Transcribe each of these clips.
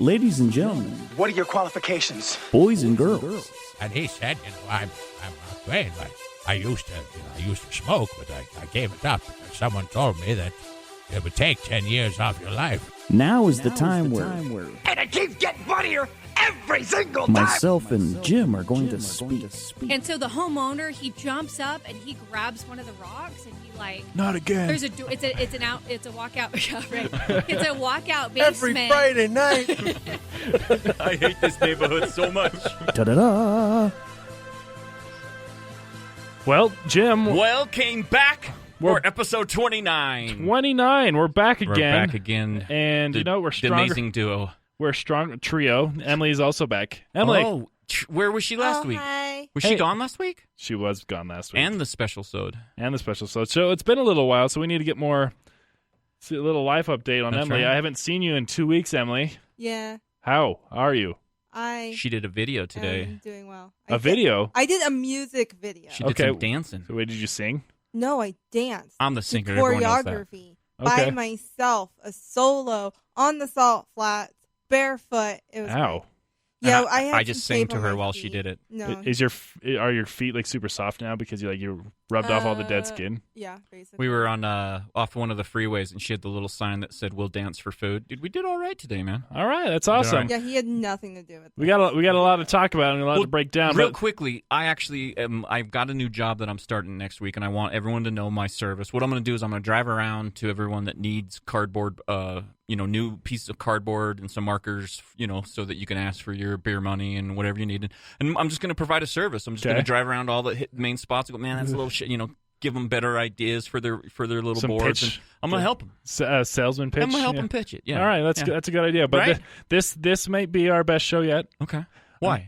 Ladies and gentlemen, What are your qualifications? boys and girls, And he said, I'm afraid, but I used to smoke, but I gave it up because someone told me that it would take 10 years off your life. now is the time where And it keeps getting funnier every single time. myself and Jim are going to speak. And so the homeowner, he jumps up and he grabs one of the rocks and he Not again. there's a it's a walkout. Yeah, right. It's a walkout basement. Every Friday night. I hate this neighborhood so much. Ta-da-da! Well, Jim, Well, came back for episode 29. 29. We're back again. We're back again. And, we're The stronger. amazing duo. We're a strong trio. Emily's also back. Emily. Oh, where was she last week? Hi. Was Hey. she gone last week? She was gone last week. And the special sode. And the special. So it's been a little while, so we need to get more, see a little life update on That's Emily. right. I haven't seen you in 2 weeks, Emily. Yeah, How are you? I She did a video am today. doing well. A video? I did a music video. She did Okay. some dancing. So wait, did you sing? No, I danced. I'm the to singer. Everyone knows that. choreography Okay. by myself, a solo on the salt flats, barefoot. It was Ow. great. Yeah, And I had I just some sang tape to on her my while she feet. did it. No, Are your feet like super soft now because you rubbed off all the dead skin? yeah, basically. We were on off one of the freeways, and she had the little sign that said, "We'll dance for food." Dude, we did all right today, man. All right, that's all awesome. right. Yeah, he had nothing to do with it. We got a lot to talk about and a lot Well, to break down. Real But quickly, I actually I've got a new job that I'm starting next week, and I want everyone to know my service. What I'm going to do is I'm going to drive around to everyone that needs cardboard, new pieces of cardboard and some markers, so that you can ask for your beer money and whatever you need. And I'm just going to provide a service. I'm just going Okay. to drive around all the main spots and go, man, that's a little shit, give them better ideas for their little Some boards. pitch. And I'm going to help them. salesman pitch. I'm going to help yeah. them pitch it. Yeah. All right, that's a good idea. But Right? this might be our best show yet Okay. Why?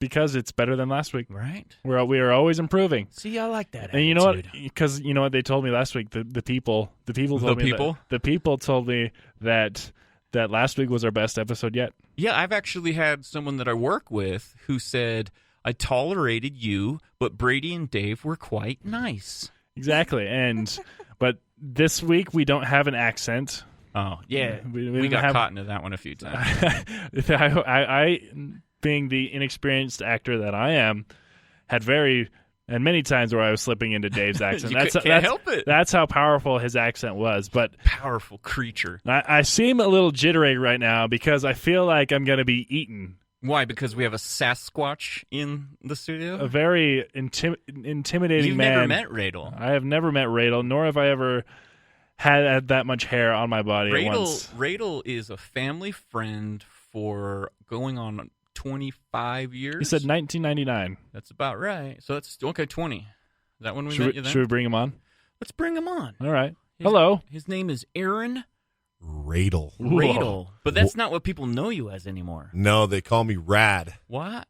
because it's better than last week. Right. We are always improving. See, I like that. And you know what? attitude. Because you know what they told me last week. The people told me people? the people told me that last week was our best episode yet. Yeah, I've actually had someone that I work with who said, I tolerated you, but Brady and Dave were quite nice. Exactly. And but this week we don't have an accent. Oh, yeah. We We didn't got have- caught into that one a few times. I, being the inexperienced actor that I am, had many times where I was slipping into Dave's accent. You can't help it. That's how powerful his accent was. But Powerful creature. I seem a little jittery right now because I feel like I'm going to be eaten. Why? Because we have a Sasquatch in the studio? A very intimidating You've man. never met Radl. I have never met Radl, nor have I ever had that much hair on my body at once. Radl is a family friend for going on 25 years. He said 1999. That's about right. So that's, okay, 20. Is that when we met you then? Should we bring him on? Let's bring him on. All right. His- Hello. His name is Aaron Radl. Radl. But that's not what people know you as anymore. No, they call me Rad Why?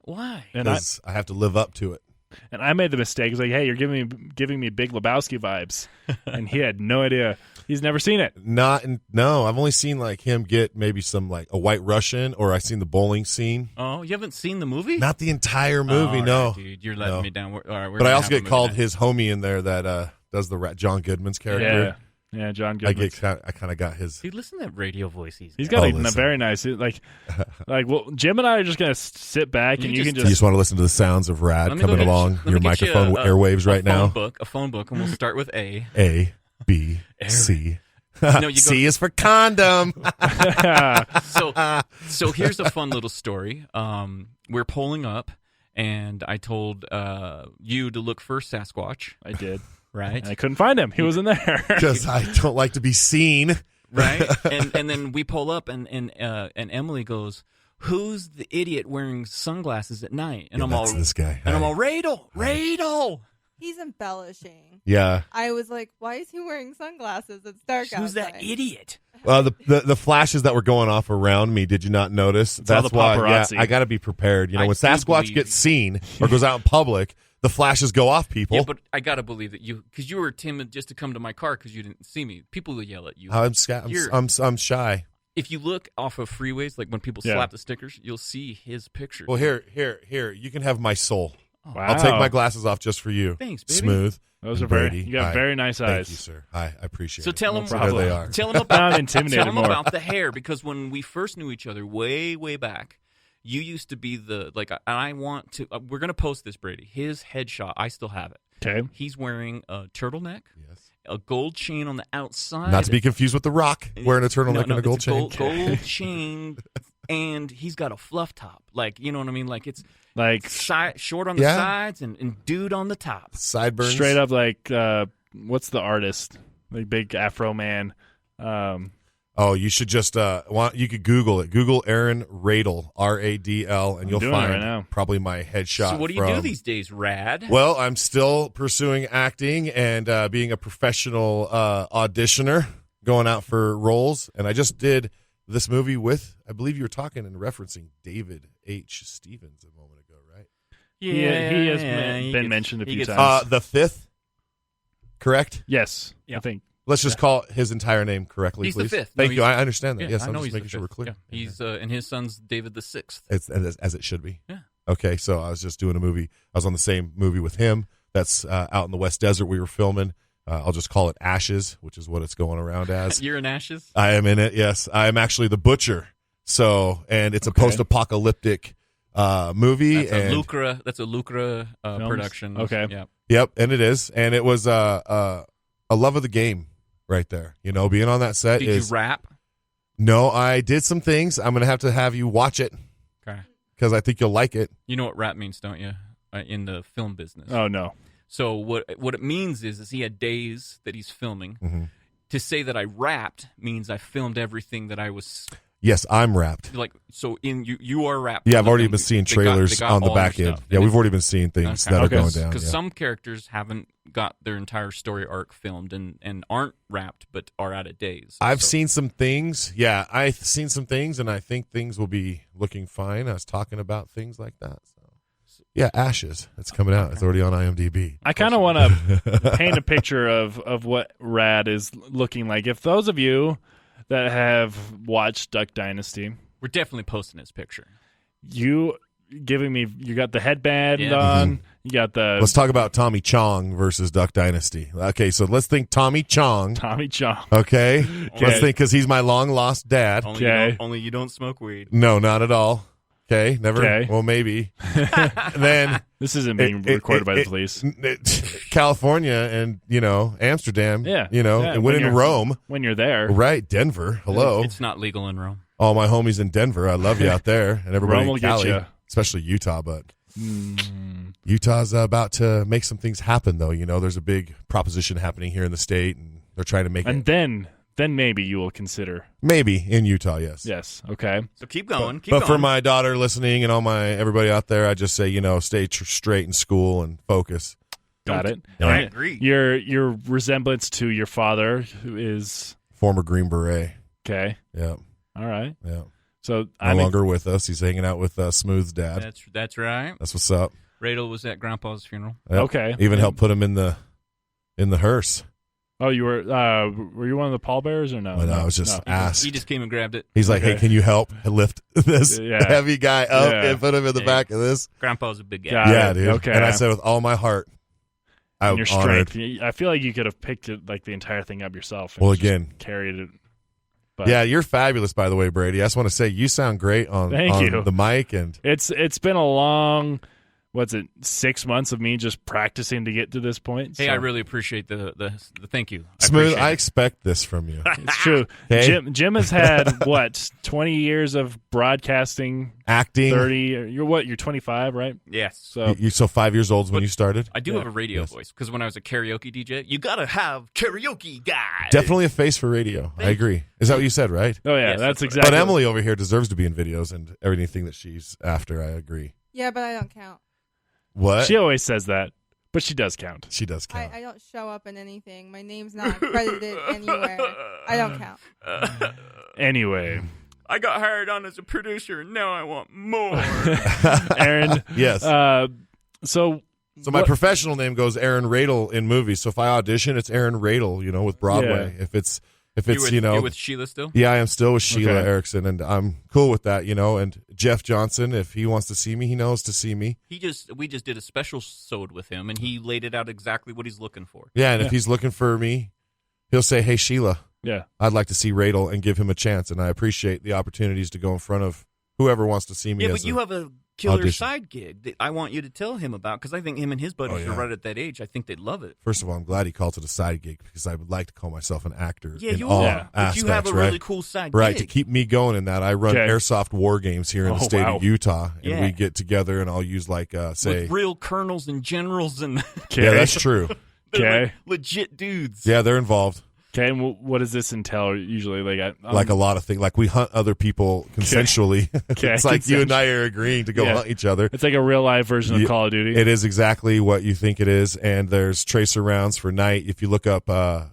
And I, because I have to live up to it. and I made the mistake. It's like, hey, you're giving me Big Lebowski vibes, and he had no idea. He's never seen it. No, I've only seen like him get maybe some like a White Russian, or I've seen the bowling scene. Oh, you haven't seen the movie? Not the entire movie, All no. right, dude, you're letting No. me down. All right, we're But I gonna also have a get movie called night. his homie in there that does the John Goodman's character. Yeah, John I Goodman. kind of got his. Dude, listen to that radio voice He's got. got Oh, a listen. very nice. Well, Jim and I are just gonna sit back, and you can You just. just want to listen to the sounds of Rad Let me go coming get along let me your get you microphone airwaves right now. A phone book, and we'll start with A. A, B, C. No, you go- C is for condom. So here's a fun little story. We're pulling up, and I told you to look for Sasquatch, I did. right? And I couldn't find him. He wasn't there. Because I don't like to be seen. Right? And then we pull up, and Emily goes, "Who's the idiot wearing sunglasses at night?" And Yeah, I'm all, that's this guy. and I'm all, Radl. He's embellishing. Yeah. I was like, why is he wearing sunglasses? It's dark Who's outside. that idiot? The flashes that were going off around me, did you not notice? all That's the why paparazzi. I got to be prepared. You know, I when do Sasquatch believe gets you. seen or goes out in public, the flashes go off people. Yeah, but I gotta believe that because you were timid just to come to my car because you didn't see me. People will yell at you. You're- I'm shy. If you look off of freeways, like when people Yeah. slap the stickers, you'll see his picture. Well, here. You can have my soul. Wow. I'll take my glasses off just for you. Thanks, baby. Smooth. Those and are very. Brady. You got Hi. very nice eyes. Thank you, sir. I appreciate So it. tell him, There they are. tell him I'm about intimidated tell him more. about the hair, because when we first knew each other way back, you used to be the I want to. We're gonna post this, Brady. His headshot. I still have it. Okay. He's wearing a turtleneck, Yes. a gold chain on the outside. Not to be confused with The Rock wearing a turtleneck No, and a gold it's chain. Gold chain, and he's got a fluff top. Like, you know what I mean? Like, it's Like short on the Yeah. sides and dude on the top. Sideburns. straight up, like what's the artist? Like big Afro man. Oh, you should just you could Google it. Google Aaron Radl, Radl, and you'll doing it find right now. probably my headshot. So what do you do these days, Rad? Well, I'm still pursuing acting and being a professional auditioner, going out for roles. And I just did this movie with, I believe you were talking and referencing David H. Stevens a moment ago, right? He has been mentioned a few times. The Fifth, correct? Yes, Yeah. I think. Let's just call his entire name correctly, He's the please. fifth. Thank No, you. he's- I understand that. Yeah, Yes, I I'm know just he's making the sure we're fifth. clear. Yeah. He's and his son's David the Sixth. It's as it should be. Yeah. Okay, so I was just doing a movie. I was on the same movie with him. That's out in the West Desert. We were filming. I'll just call it Ashes, which is what it's going around as. You're in Ashes. I am in it. Yes, I am actually the butcher. So, and it's a post-apocalyptic movie. That's a Lucra Films? production. Okay. Yeah. Yep, and it is, and it was a love of the game right there. You know, being on that set Did is you rap? no. I did some things. I'm gonna have you watch it Okay. because I think you'll like it. You know what rap means, don't you? In the film business. Oh no. So what it means is he had days that he's filming. Mhm. To say that I rapped means I filmed everything that I was Yes, I'm wrapped. like. So you are rapped. Yeah, on I've the already film. been seeing They got trailers on the all your back end. stuff. Yeah, And we've already been seeing things that are going down. Because yeah. some characters haven't got their entire story arc filmed and aren't wrapped, but are out of days. I've So- seen some things. Yeah, I've seen some things, and I think things will be looking fine. I was talking about things like that. So, yeah, Ashes. It's coming out. It's already on IMDb. I kind of want to paint a picture of what Rad is looking like. If those of you that have watched Duck Dynasty, We're definitely posting his picture. you got the headband Yeah. on, you got the Let's talk about Tommy Chong versus Duck Dynasty. Okay, so let's think Tommy Chong. Tommy Chong. Okay, let's think because he's my long lost dad. Only you don't smoke weed. No, not at all. Okay, never. Okay. Well, maybe. Then This isn't being recorded by the police. California and Amsterdam. Yeah, and when when in you're- Rome, When you're there, right? Denver. Hello, It's not legal in Rome. all my homies in Denver. I love you out there, and everybody Rome will in get Cali, ya. especially Utah. But Utah's about to make some things happen, though. There's a big proposition happening here in the state, and they're trying to make and it. then maybe you will consider. Maybe in Utah, yes. Yes. Okay. So keep going. Keep But going. for my daughter listening and all everybody out there, I just say, stay straight in school and focus. Got it. I And agree. Your resemblance to your father, who is Former Green Beret. okay. Yeah, All right. yeah. So No I'm longer with us. He's hanging out with Smooth's dad. That's right. That's what's up. Radl was at Grandpa's funeral. Yep. Okay. Even helped put him in the hearse. Oh, you were you one of the pallbearers or no? When I was just No. asked. He just came and grabbed it. He's like, Okay. "Hey, can you help lift this Yeah. heavy guy up Yeah. and put him in the Yeah. back of this?" Grandpa's a big guy. Got Yeah, it. dude. Okay. And I said with all my heart, And I'm your honored. strength. I feel like you could have picked it like the entire thing up yourself. And Well, just again, carried it. But yeah, you're fabulous, by the way, Brady. I just want to say you sound great on Thank you. the mic, and it's been a long, 6 months of me just practicing to get to this point. Hey, so I really appreciate the thank you. I Smooth. appreciate I it. expect this from you. it's true. Okay. Jim has had 20 years of broadcasting. Acting. 30. You're 25, right? Yes. So You're so 5 years old when you started. I do Yeah. have a radio Yes. voice because when I was a karaoke DJ, you gotta have karaoke guy. Definitely a face for radio. I agree. Is that what you said, right? oh yeah, Yes, that's that's right. exactly. But Emily over here deserves to be in videos and everything that she's after. I agree. Yeah, but I don't count. What? She always says that, but she does count. She does count. I don't show up in anything. My name's not credited anywhere. I don't count. Anyway, I got hired on as a producer, and now I want more. Aaron. Yes. So So my what- professional name goes Aaron Radl in movies. So if I audition, it's Aaron Radl, with Broadway. Yeah. If it's If it's, you're with Sheila still? Yeah, I am still with Sheila Okay. Erickson, and I'm cool with that, And Jeff Johnson, if he wants to see me, he knows to see me. We just did a special sode with him, and he laid it out exactly what he's looking for. Yeah, and if he's looking for me, he'll say, "Hey, Sheila, Yeah. I'd like to see Radl," and give him a chance. And I appreciate the opportunities to go in front of whoever wants to see me. Yeah, but you have a killer audition. side gig that I want you to tell him about, because I think him and his buddies Oh, yeah. are right at that age. I think they'd love it. First of all, I'm glad he called it a side gig because I would like to call myself an actor. Yeah, in you all are. But aspects, you have a right? really cool side Right, gig. to keep me going in that, I run Okay. airsoft war games here in the Oh, state wow. of Utah, and Yeah. we get together, and I'll use say, with real colonels and generals and yeah, that's true. they're Okay. like legit dudes. Yeah, they're involved. Okay, and what does this entail usually? Like a lot of things, like we hunt other people consensually. Okay, It's like you and I are agreeing to go Yeah. hunt each other. it's like a real life version of Yeah, Call of Duty. It is exactly what you think it is, and there's tracer rounds for night. If you look up,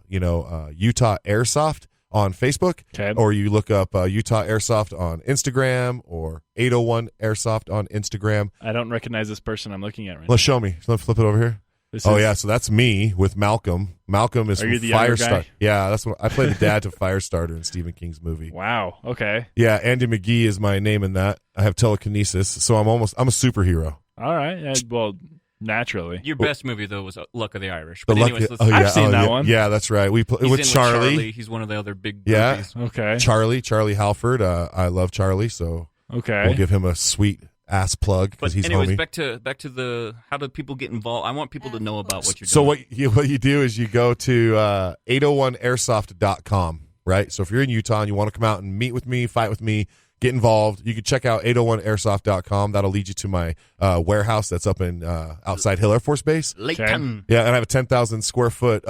Utah Airsoft on Facebook, Okay. or you look up Utah Airsoft on Instagram, or 801 Airsoft on Instagram. I don't recognize this person I'm looking at right Let's show me. Let's flip it over here. now. This Oh is- yeah, so that's me with Malcolm. Malcolm is Are from you the younger Firestarter. guy? Yeah, that's what I played the dad to Firestarter in Stephen King's movie. Wow. Okay. Yeah, Andy McGee is my name in that. I have telekinesis, so I'm a superhero. All right. Yeah, well, naturally. Your best movie though was Luck of the Irish. The But anyways, lucky- let's, I've seen that yeah, one. Yeah, that's right. We he's with in Charlie. He's one of the other big Yeah. groupies. Okay. Charlie Halford. I love Charlie, so Okay. we'll give him a sweet ass plug because But he's anyways, homie. back to the how do people get involved? I want people to know about what you're So doing. what you do is you go to 801airsoft.com, right? So if you're in Utah and you want to come out and meet with me, fight with me, get involved, you can check out 801airsoft.com. That'll lead you to my warehouse that's up in outside Hill Air Force Base. Layton. Yeah, and I have a 10,000 square foot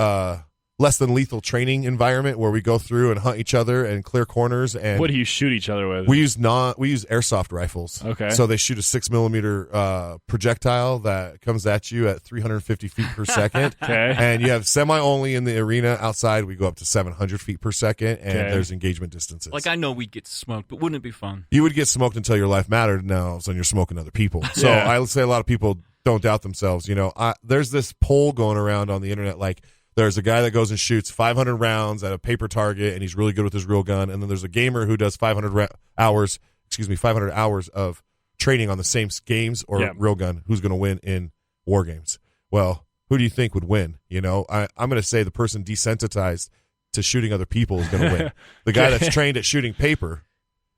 less than lethal training environment where we go through and hunt each other and clear corners. And What do you shoot each other with? we use airsoft rifles. Okay. So they shoot a 6mm projectile that comes at you at 350 feet per second. Okay. And you have semi only in the arena. Outside, we go up to 700 feet per second, and Okay. there's engagement distances. Like I know we'd get smoked, but wouldn't it be fun? You would get smoked until your life mattered. Now, all of a sudden, you're smoking other people. So Yeah. I would say a lot of people don't doubt themselves. There's this poll going around on the internet, like, there's a guy that goes and shoots 500 rounds at a paper target, and he's really good with his real gun. And then there's a gamer who does 500 hours of training on the same games or Yeah. real gun. Who's going to win in war games? Well, who do you think would win? I'm going to say the person desensitized to shooting other people is going to win. The guy that's trained at shooting paper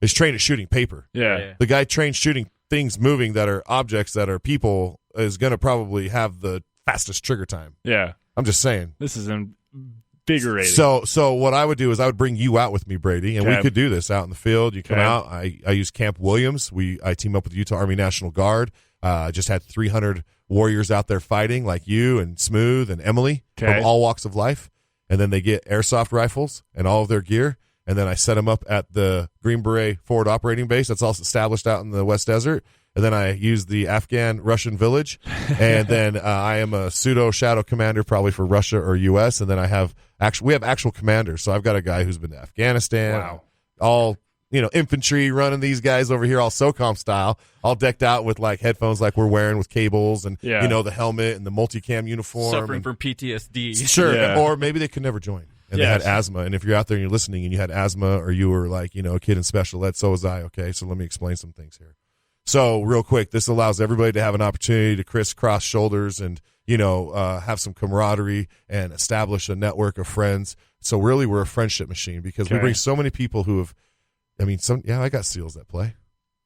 is trained at shooting paper. Yeah. The guy trained shooting things moving that are objects that are people is going to probably have the fastest trigger time. Yeah. I'm just saying. This is invigorating. So what I would do is I would bring you out with me, Brady, and we Okay. could do this out in the field. You come Okay. out. I use Camp Williams. I team up with the Utah Army National Guard. Just had 300 warriors out there fighting, like you and Smooth and Emily Okay. from all walks of life. And then they get airsoft rifles and all of their gear. And then I set them up at the Green Beret Forward Operating Base that's also established out in the West Desert. And then I use the Afghan-Russian village. And then I am a pseudo shadow commander, probably for Russia or U.S. And then we have actual commanders. So I've got a guy who's been to Afghanistan. Wow. All, infantry running these guys over here, all SOCOM style, all decked out with like headphones like we're wearing with cables and, Yeah. the helmet and the multicam uniform. Suffering and- from PTSD. Sure. Yeah. Or maybe they could never join. And they Yes. had asthma. And if you're out there and you're listening and you had asthma or you were like, a kid in special ed, so was I. Okay. So let me explain some things here. So real quick, this allows everybody to have an opportunity to crisscross shoulders and, have some camaraderie and establish a network of friends. So really we're a friendship machine because we Okay. bring so many people who have, I got SEALs that play.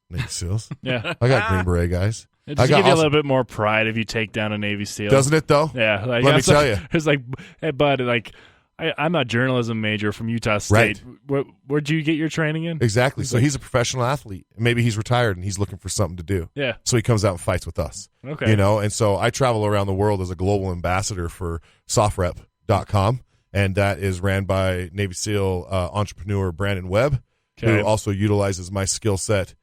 Navy SEALs. Yeah. I got Green Beret guys. It I just got give you a awesome- little bit more pride if you take down a Navy SEAL. Doesn't it though? Yeah. Like, Let me so- tell you. It's like, hey, bud, I'm a journalism major from Utah State. Where'd you get your training in? Exactly. So he's a professional athlete. Maybe he's retired and he's looking for something to do. Yeah. So he comes out and fights with us. Okay. And so I travel around the world as a global ambassador for SoftRep.com, and that is ran by Navy SEAL entrepreneur Brandon Webb, Okay. who also utilizes my skill set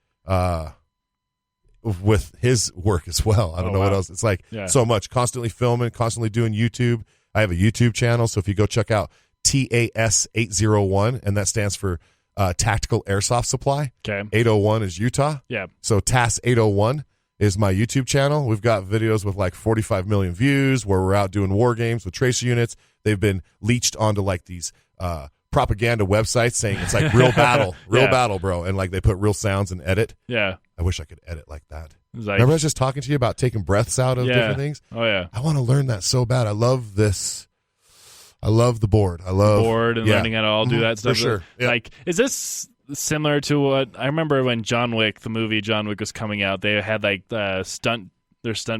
with his work as well. I don't know what wow. else. It's like Yeah. so much. Constantly filming, constantly doing YouTube. I have a YouTube channel, so if you go check out TAS801, and that stands for Tactical Airsoft Supply. Okay. 801 is Utah. Yeah. So TAS801 is my YouTube channel. We've got videos with like 45 million views where we're out doing war games with tracer units. They've been leached onto like these propaganda websites saying it's like real battle, Yeah. battle, bro, and like they put real sounds and edit. Yeah. I wish I could edit like that. It's like, Remember I was just talking to you about taking breaths out of different things? Oh, yeah. I want to learn that so bad. I love this. I love the board. I love Board and learning how to all do that stuff. For sure. Yeah. Like, is this similar to what I remember when John Wick, the movie John Wick was coming out? They had like their stunt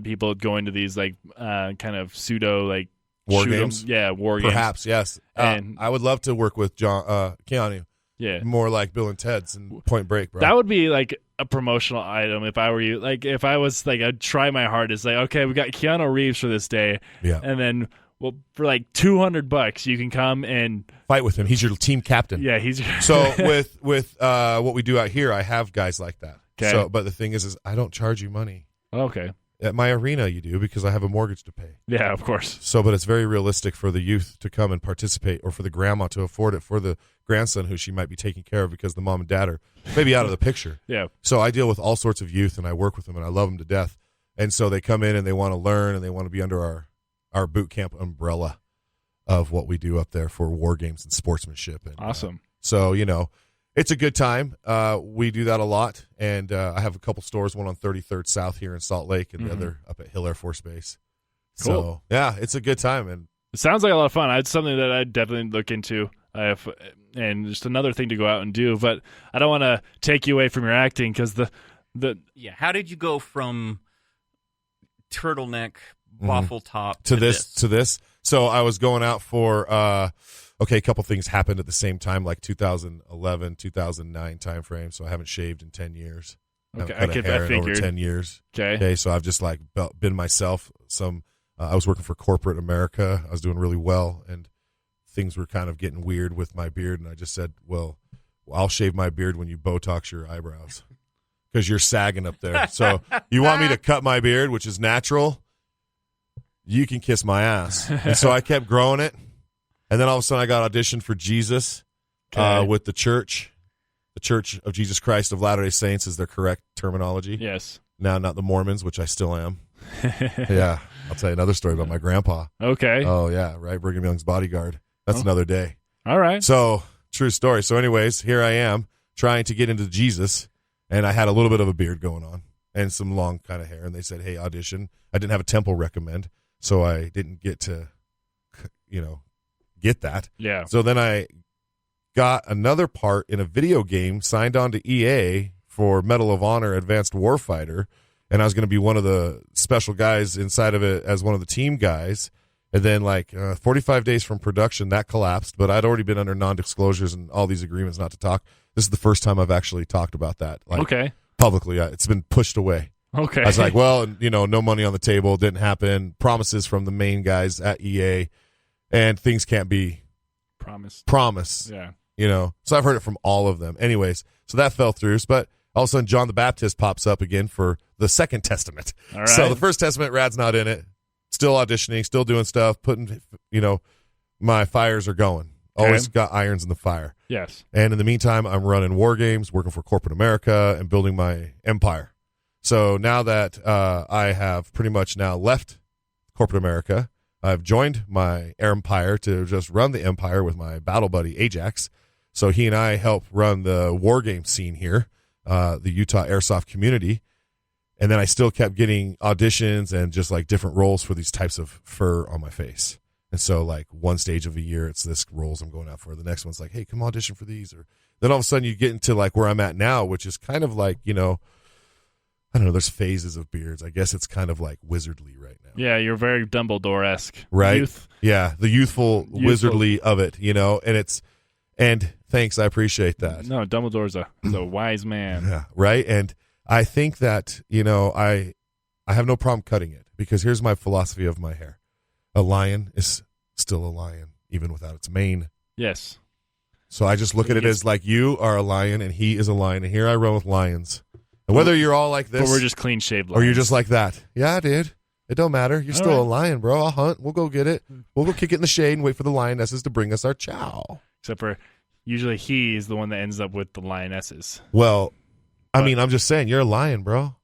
people going to these like kind of pseudo like War shoot 'em. games? Yeah, war games. Perhaps, yes. And- I would love to work with Keanu. Yeah. More like Bill and Ted's and Point Break, bro. That would be like a promotional item if I were you. Like if I was like, I'd try my hardest. Like, okay, we got Keanu Reeves for this day, Yeah. and then well, for like $200, you can come and Fight with him. He's your team captain. yeah, he's So with what we do out here, I have guys like that. Okay. So, but the thing is I don't charge you money. okay. At my arena, you do because I have a mortgage to pay. Yeah, of course. So, but it's very realistic for the youth to come and participate, or for the grandma to afford it for the grandson who she might be taking care of because the mom and dad are maybe out of the picture. Yeah. So I deal with all sorts of youth, and I work with them, and I love them to death. And so they come in and they want to learn, and they want to be under our boot camp umbrella of what we do up there for war games and sportsmanship. And, Awesome. So, it's a good time. We do that a lot, and I have a couple stores, one on 33rd South here in Salt Lake, and the other up at Hill Air Force Base. Cool. So, yeah, it's a good time. And It sounds like a lot of fun. It's something that I'd definitely look into. And just another thing to go out and do. But I don't want to take you away from your acting because the How did you go from turtleneck, waffle top to this? So I was going out for a couple things happened at the same time, like 2011, 2009 timeframe. So I haven't shaved in 10 years. Okay, Haven't cut a hair in over figured. 10 years. Okay. So I've just like been myself. I was working for corporate America. I was doing really well, and things were kind of getting weird with my beard. And I just said, well, I'll shave my beard when you Botox your eyebrows because you're sagging up there. So you want me to cut my beard, which is natural? You can kiss my ass. And so I kept growing it. And then all of a sudden I got auditioned for Jesus with the church. The Church of Jesus Christ of Latter-day Saints is their correct terminology. Yes. Now, not the Mormons, which I still am. Yeah. I'll tell you another story about my grandpa. Okay. Oh, yeah, right? Brigham Young's bodyguard. That's another day. All right. So, true story. So, anyways, here I am trying to get into Jesus, and I had a little bit of a beard going on and some long kind of hair, and they said, hey, audition. I didn't have a temple recommend, so I didn't get to, get that. Yeah. So then I got another part in a video game, signed on to EA for Medal of Honor Advanced Warfighter, and I was going to be one of the special guys inside of it as one of the team guys. And then 45 days from production, that collapsed, but I'd already been under non-disclosures and all these agreements not to talk. This is the first time I've actually talked about that publicly. It's been pushed away. Okay. I was like, well, no money on the table, didn't happen, promises from the main guys at EA, and things can't be promise. Yeah. So I've heard it from all of them. Anyways, so that fell through. But all of a sudden, John the Baptist pops up again for the Second Testament. All right. So the First Testament, Rad's not in it. Still auditioning, still doing stuff, putting, my fires are going. Okay. Always got irons in the fire. Yes. And in the meantime, I'm running war games, working for corporate America, and building my empire. So now that I have pretty much now left corporate America, I've joined my empire to just run the empire with my battle buddy, Ajax. So he and I help run the war game scene here, the Utah Airsoft community. And then I still kept getting auditions and just like different roles for these types of fur on my face. And so like one stage of a year, it's this roles I'm going out for. The next one's like, hey, come audition for these. Or then all of a sudden you get into like where I'm at now, which is kind of like, I don't know, there's phases of beards. I guess it's kind of like wizardly right now. Yeah, you're very Dumbledore-esque. Right? Youth. Yeah, the youthful wizardly of it, and thanks, I appreciate that. No, Dumbledore's a wise man. Yeah, right? And I think that, I have no problem cutting it because here's my philosophy of my hair. A lion is still a lion, even without its mane. Yes. So I just look at it as like you are a lion and he is a lion, and here I run with lions. And whether you're all like this, But we're just clean-shaved lions. or you're just like that. Yeah, dude. It don't matter. You're still a lion, bro. I'll hunt. We'll go get it. We'll go kick it in the shade and wait for the lionesses to bring us our chow. Except for usually he is the one that ends up with the lionesses. Well, I'm just saying, you're a lion, bro.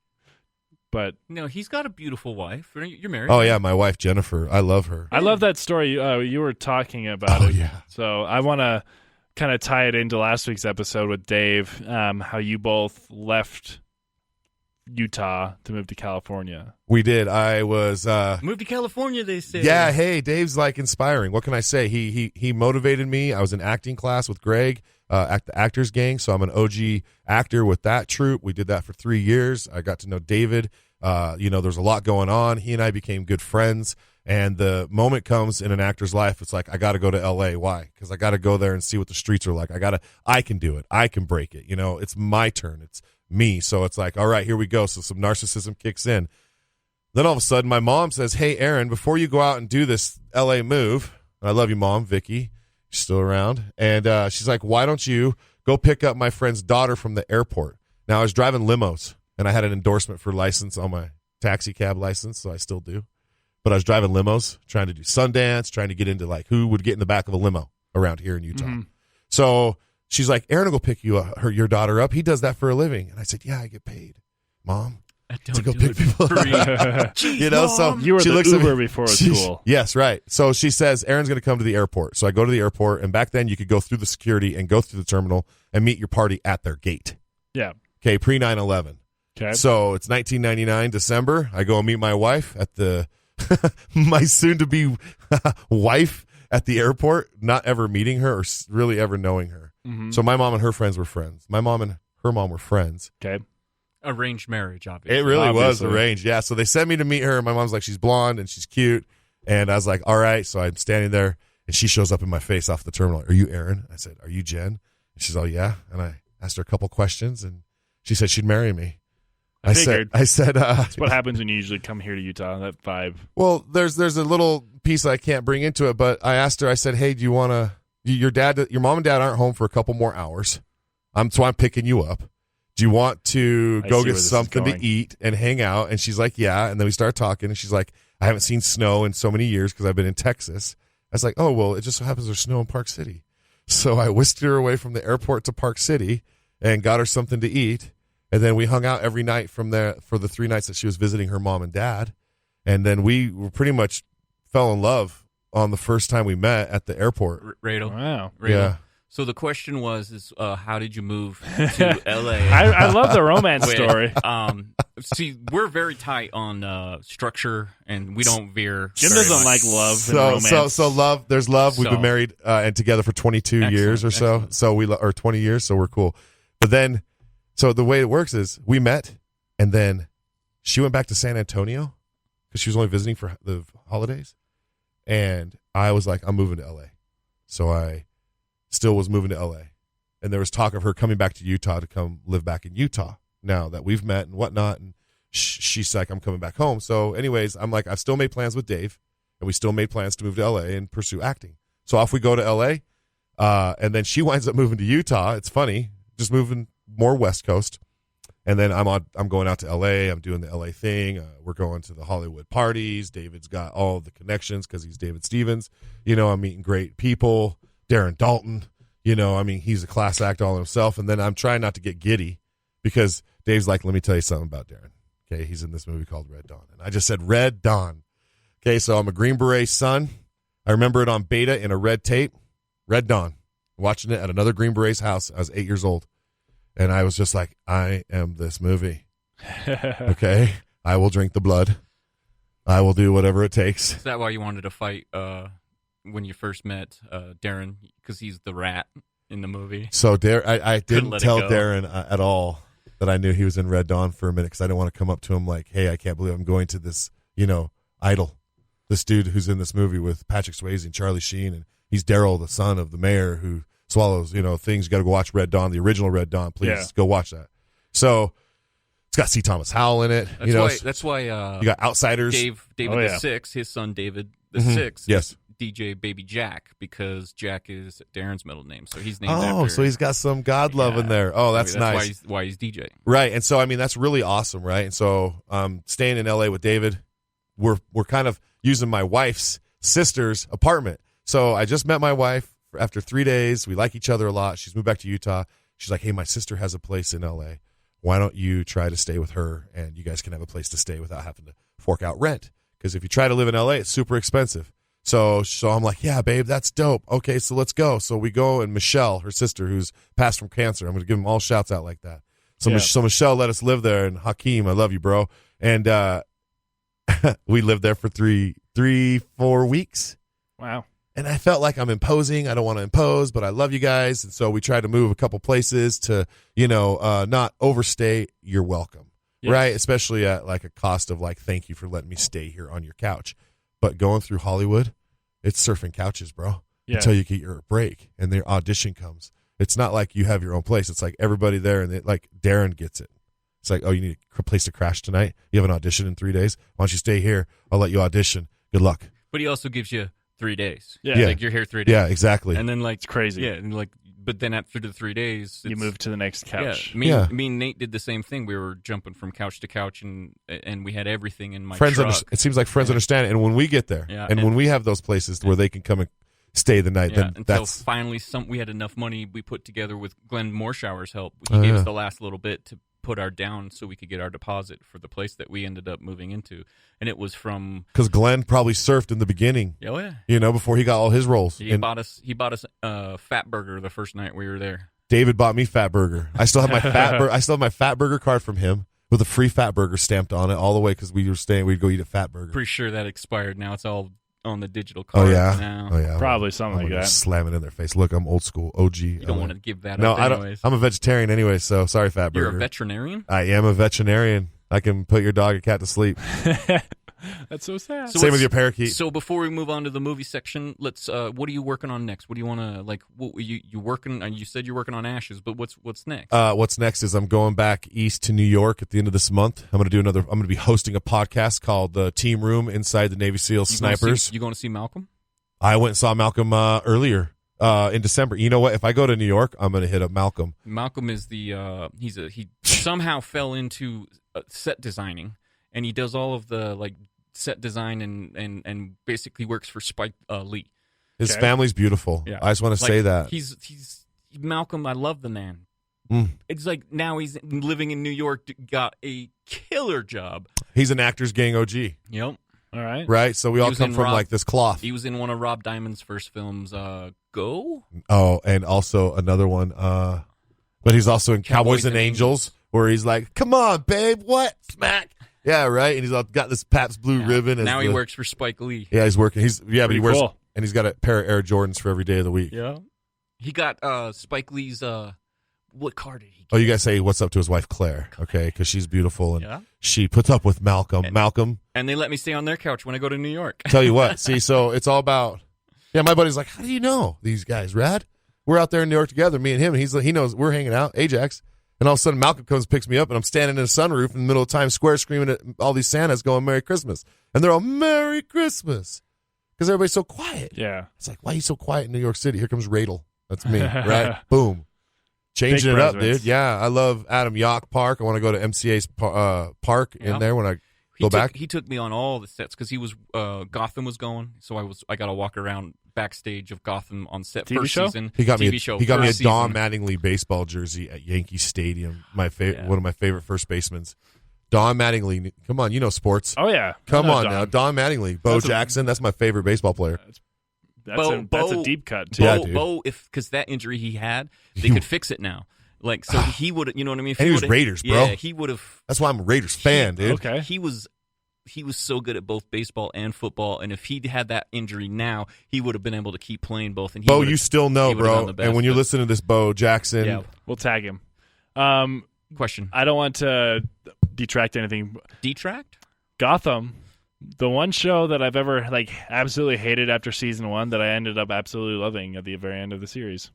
But No, he's got a beautiful wife. You're married. Oh, yeah, my wife, Jennifer. I love her. I love that story. You were talking about it. Yeah. So I want to kind of tie it into last week's episode with Dave, how you both left Utah to move to California. We did. I was Move to California, they say. yeah. Hey, Dave's like inspiring. What can I say? He motivated me. I was in acting class with Greg at the Actors Gang, so I'm an OG actor with that troupe. We did that for 3 years. I got to know David. There's a lot going on. He and I became good friends. And the moment comes in an actor's life, it's like, I got to go to LA. Why? Because I got to go there and see what the streets are like. I can do it. I can break it. It's my turn. It's me. So it's like, all right, here we go. So some narcissism kicks in. Then all of a sudden, my mom says, hey, Aaron, before you go out and do this LA move, and I love you, Mom, Vicky, she's still around. And she's like, why don't you go pick up my friend's daughter from the airport? Now, I was driving limos, and I had an endorsement for license on my taxi cab license, so I still do. But I was driving limos, trying to do Sundance, trying to get into like who would get in the back of a limo around here in Utah. Mm-hmm. So she's like, Aaron will go pick your daughter up. He does that for a living. And I said, yeah, I get paid, Mom, to go pick people up. Jeez, So You were she the looks at Uber me. before school. Yes, right. So she says, Aaron's going to come to the airport. So I go to the airport, and back then you could go through the security and go through the terminal and meet your party at their gate. Yeah. Okay, pre 9/11. Okay. So it's 1999, December. I go and meet my wife at the my soon-to-be wife at the airport, not ever meeting her or really ever knowing her. Mm-hmm. So my mom and her friends were friends. My mom and her mom were friends. Okay. Arranged marriage, obviously. It really was Obviously. arranged, yeah. So they sent me to meet her. My mom's like, she's blonde and she's cute. And I was like, all right. So I'm standing there, and she shows up in my face off the terminal. Are you Aaron? I said, are you Jen? And she's all, yeah. And I asked her a couple questions, and she said she'd marry me. I figured. said, That's what happens when you usually come here to Utah, that vibe. well, there's a little piece I can't bring into it, but I asked her, I said, hey, do you want to, your mom and dad aren't home for a couple more hours. So I'm picking you up. Do you want to I go see where get this is something to going. eat and hang out? And she's like, yeah. And then we start talking, and she's like, I haven't seen snow in so many years because I've been in Texas. I was like, oh, well, it just so happens there's snow in Park City. So I whisked her away from the airport to Park City and got her something to eat. And then we hung out every night from there for the 3 nights that she was visiting her mom and dad. And then we pretty much fell in love on the first time we met at the airport. Radl. Wow. Radl. Yeah. So the question was, how did you move to LA? I love the romance Wait, story. See, we're very tight on structure, and we don't veer. Jim very doesn't much. like love and romance. So love. There's love. We've been So- married and together for 22 years or so. Excellent. So or 20 years. So we're cool. But then, so the way it works is we met, and then she went back to San Antonio because she was only visiting for the holidays, and I was like, I'm moving to LA. So I still was moving to LA, and there was talk of her coming back to Utah to come live back in Utah now that we've met and whatnot. And she's like, I'm coming back home. So anyways, I'm like, I've still made plans with Dave, and we still made plans to move to LA and pursue acting. So off we go to LA, and then she winds up moving to Utah. It's funny, just moving more West Coast. And then I'm going out to LA. I'm doing the LA thing. We're going to the Hollywood parties. David's got all the connections because he's David Stevens. I'm meeting great people. Darren Dalton, he's a class act all in himself. And then I'm trying not to get giddy because Dave's like, let me tell you something about Darren. Okay, he's in this movie called Red Dawn. And I just said Red Dawn. Okay, so I'm a Green Beret son. I remember it on beta in a red tape. Red Dawn. Watching it at another Green Beret's house. I was 8 years old. And I was just like, I am this movie. Okay? I will drink the blood. I will do whatever it takes. Is that why you wanted to fight when you first met Darren? Because he's the rat in the movie. So I didn't let it tell go. Darren at all that I knew he was in Red Dawn for a minute because I didn't want to come up to him like, hey, I can't believe I'm going to this, idol. This dude who's in this movie with Patrick Swayze and Charlie Sheen. And he's Daryl, the son of the mayor who swallows, things. You got to go watch Red Dawn, the original Red Dawn. Please go watch that. So it's got C. Thomas Howell in it. That's why you got Outsiders. David Oh, the yeah. Sixth, his son David the Sixth, Yes. is DJ Baby Jack, because Jack is Darren's middle name, so he's named Oh, after. so he's got some God love in there. Oh, that's nice. Why he's DJ. Right. And so, that's really awesome, right? And so, staying in LA with David, we're kind of using my wife's sister's apartment. So I just met my wife after 3 days. We like each other a lot. She's moved back to Utah. She's like, hey, my sister has a place in LA. Why don't you try to stay with her, and you guys can have a place to stay without having to fork out rent? Because if you try to live in LA, it's super expensive. So I'm like, yeah, babe, that's dope. Okay, so let's go. So we go, and Michelle, her sister, who's passed from cancer, I'm going to give them all shouts out like that. So, so Michelle let us live there, and Hakeem, I love you, bro. And we lived there for 4 weeks. Wow. And I felt like I'm imposing. I don't want to impose, but I love you guys. And so we tried to move a couple places to, not overstay. You're welcome. Yes. Right? Especially at like a cost of like, thank you for letting me stay here on your couch. But going through Hollywood, it's surfing couches, bro. Yeah. Until you get your break and their audition comes. It's not like you have your own place. It's like everybody there, and like Darren gets it. It's like, oh, you need a place to crash tonight? You have an audition in 3 days? Why don't you stay here? I'll let you audition. Good luck. But he also gives you 3 days. Yeah. Like you're here 3 days. Yeah, exactly. And then like it's crazy. Yeah, and like but then after the 3 days you move to the next couch. Yeah. Me and Nate did the same thing. We were jumping from couch to couch, and we had everything in my truck. It seems like friends understand it. And when we get there, and when we have those places where they can come and stay the night, then until finally we had enough money we put together with Glenn Morshower's help. He gave us the last little bit to put our down so we could get our deposit for the place that we ended up moving into. And it was from... Because Glenn probably surfed in the beginning. Oh, yeah. Before he got all his roles. He bought us Fat Burger the first night we were there. David bought me Fat Burger. I still have my Fat Burger card from him with a free Fat Burger stamped on it all the way because we were staying. We'd go eat a Fat Burger. Pretty sure that expired. Now it's all on the digital card now. Oh, yeah. Probably something like that. Slam it in their face. Look, I'm old school, OG. You don't want to give that no, up anyways. I'm a vegetarian anyway, so sorry, Fat Burger. You're a veterinarian? I am a veterinarian. I can put your dog or cat to sleep. That's so sad. Same with your parakeet. So before we move on to the movie section, let's. What are you working on next? What do you want to like? What you working? You said you're working on Ashes, but what's next? What's next is I'm going back east to New York at the end of this month. I'm going to be hosting a podcast called the Team Room inside the Navy SEAL Snipers. You going to see Malcolm? I went and saw Malcolm earlier in December. You know what? If I go to New York, I'm going to hit up Malcolm. Malcolm is he somehow fell into set designing, and he does all of the like set design and basically works for Spike Lee. His family's beautiful. Yeah. I just want to say that he's Malcolm. I love the man. It's like now he's living in New York, got a killer job. He's an Actors Gang OG. Yep. All right. Right? So we all come from like this cloth. He was in one of Rob Diamond's first films, Go? Oh, and also another one. But he's also in Cowboys and Angels, where he's like, come on, babe, what? Smack. Yeah, right? And he's got this Pabst Blue ribbon. Now he works for Spike Lee. Yeah, he's working. But he wears, cool. And he's got a pair of Air Jordans for every day of the week. Yeah. He got Spike Lee's, what car did he get? Oh, you guys say what's up to his wife, Claire, okay? Because she's beautiful, and she puts up with Malcolm. And they let me stay on their couch when I go to New York. Tell you what, see, so it's all about, my buddy's like, how do you know these guys, Rad? We're out there in New York together, me and him, and he knows we're hanging out, Ajax, and all of a sudden Malcolm comes and picks me up, and I'm standing in a sunroof in the middle of Times Square screaming at all these Santas going, Merry Christmas. And they're all, Merry Christmas. Because everybody's so quiet. Yeah. It's like, why are you so quiet in New York City? Here comes Radl. That's me, right? Boom. Changing it up, dude. Yeah, I love Adam Yauch Park. I want to go to MCA's park in there when I go back. He took me on all the sets because he was Gotham was going, so I got to walk around backstage of Gotham on set TV first show? season. He got me a season. Don Mattingly baseball jersey at Yankee Stadium. One of my favorite first basemen. Don Mattingly. Come on, you know sports. Oh yeah, come on now, Don Mattingly. Bo Jackson. That's my favorite baseball player. That's a deep cut too. Bo, because that injury he had, they could fix it now. Like so, he would, you know what I mean? And he was Raiders, bro. Yeah, he would have. That's why I'm a Raiders fan, dude. Okay, he was so good at both baseball and football, and if he'd had that injury now, he would have been able to keep playing both. And Bo, you still know, bro. And when you listen to this, Bo Jackson, we'll tag him. Question: I don't want to detract anything. Detract? Gotham. The one show that I've ever absolutely hated after season 1 that I ended up absolutely loving at the very end of the series.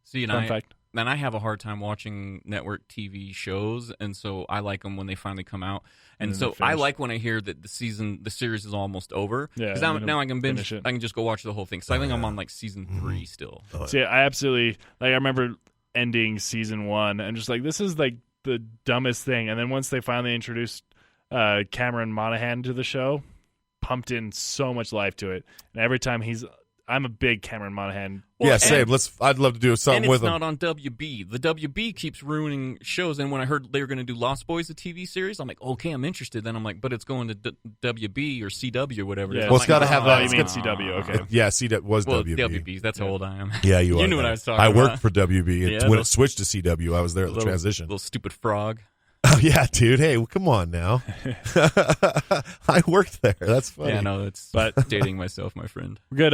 See, Fun fact. Man, I have a hard time watching network TV shows, and so I like them when they finally come out. And so I like when I hear that the series is almost over. Yeah, because now I can binge it. I can just go watch the whole thing. So I think I'm on season 3 still. See, I absolutely I remember ending season 1 and just this is the dumbest thing. And then once they finally introduced Cameron Monaghan to the show, pumped in so much life to it, and every time he's I'm a big Cameron Monaghan. Yeah, same. I'd love to do something and with it's him. not on WB. The WB keeps ruining shows, and when I heard they were going to do Lost Boys, the TV series, I'm like, okay, I'm interested. Then I'm like, but it's going to WB or CW or whatever. Yeah. I'm Well, it's like, got to have that. you mean CW? Okay. Yeah, CW was Well, WB. WB. That's how old I am. Yeah, you are. You knew what I was talking I about. worked for WB. Yeah, When it those- switched to CW, I was there at the transition. Little stupid frog. Oh, yeah, dude. Hey, well, come on now. I worked there. That's funny. Yeah, no, it's But- dating myself, my friend. Good.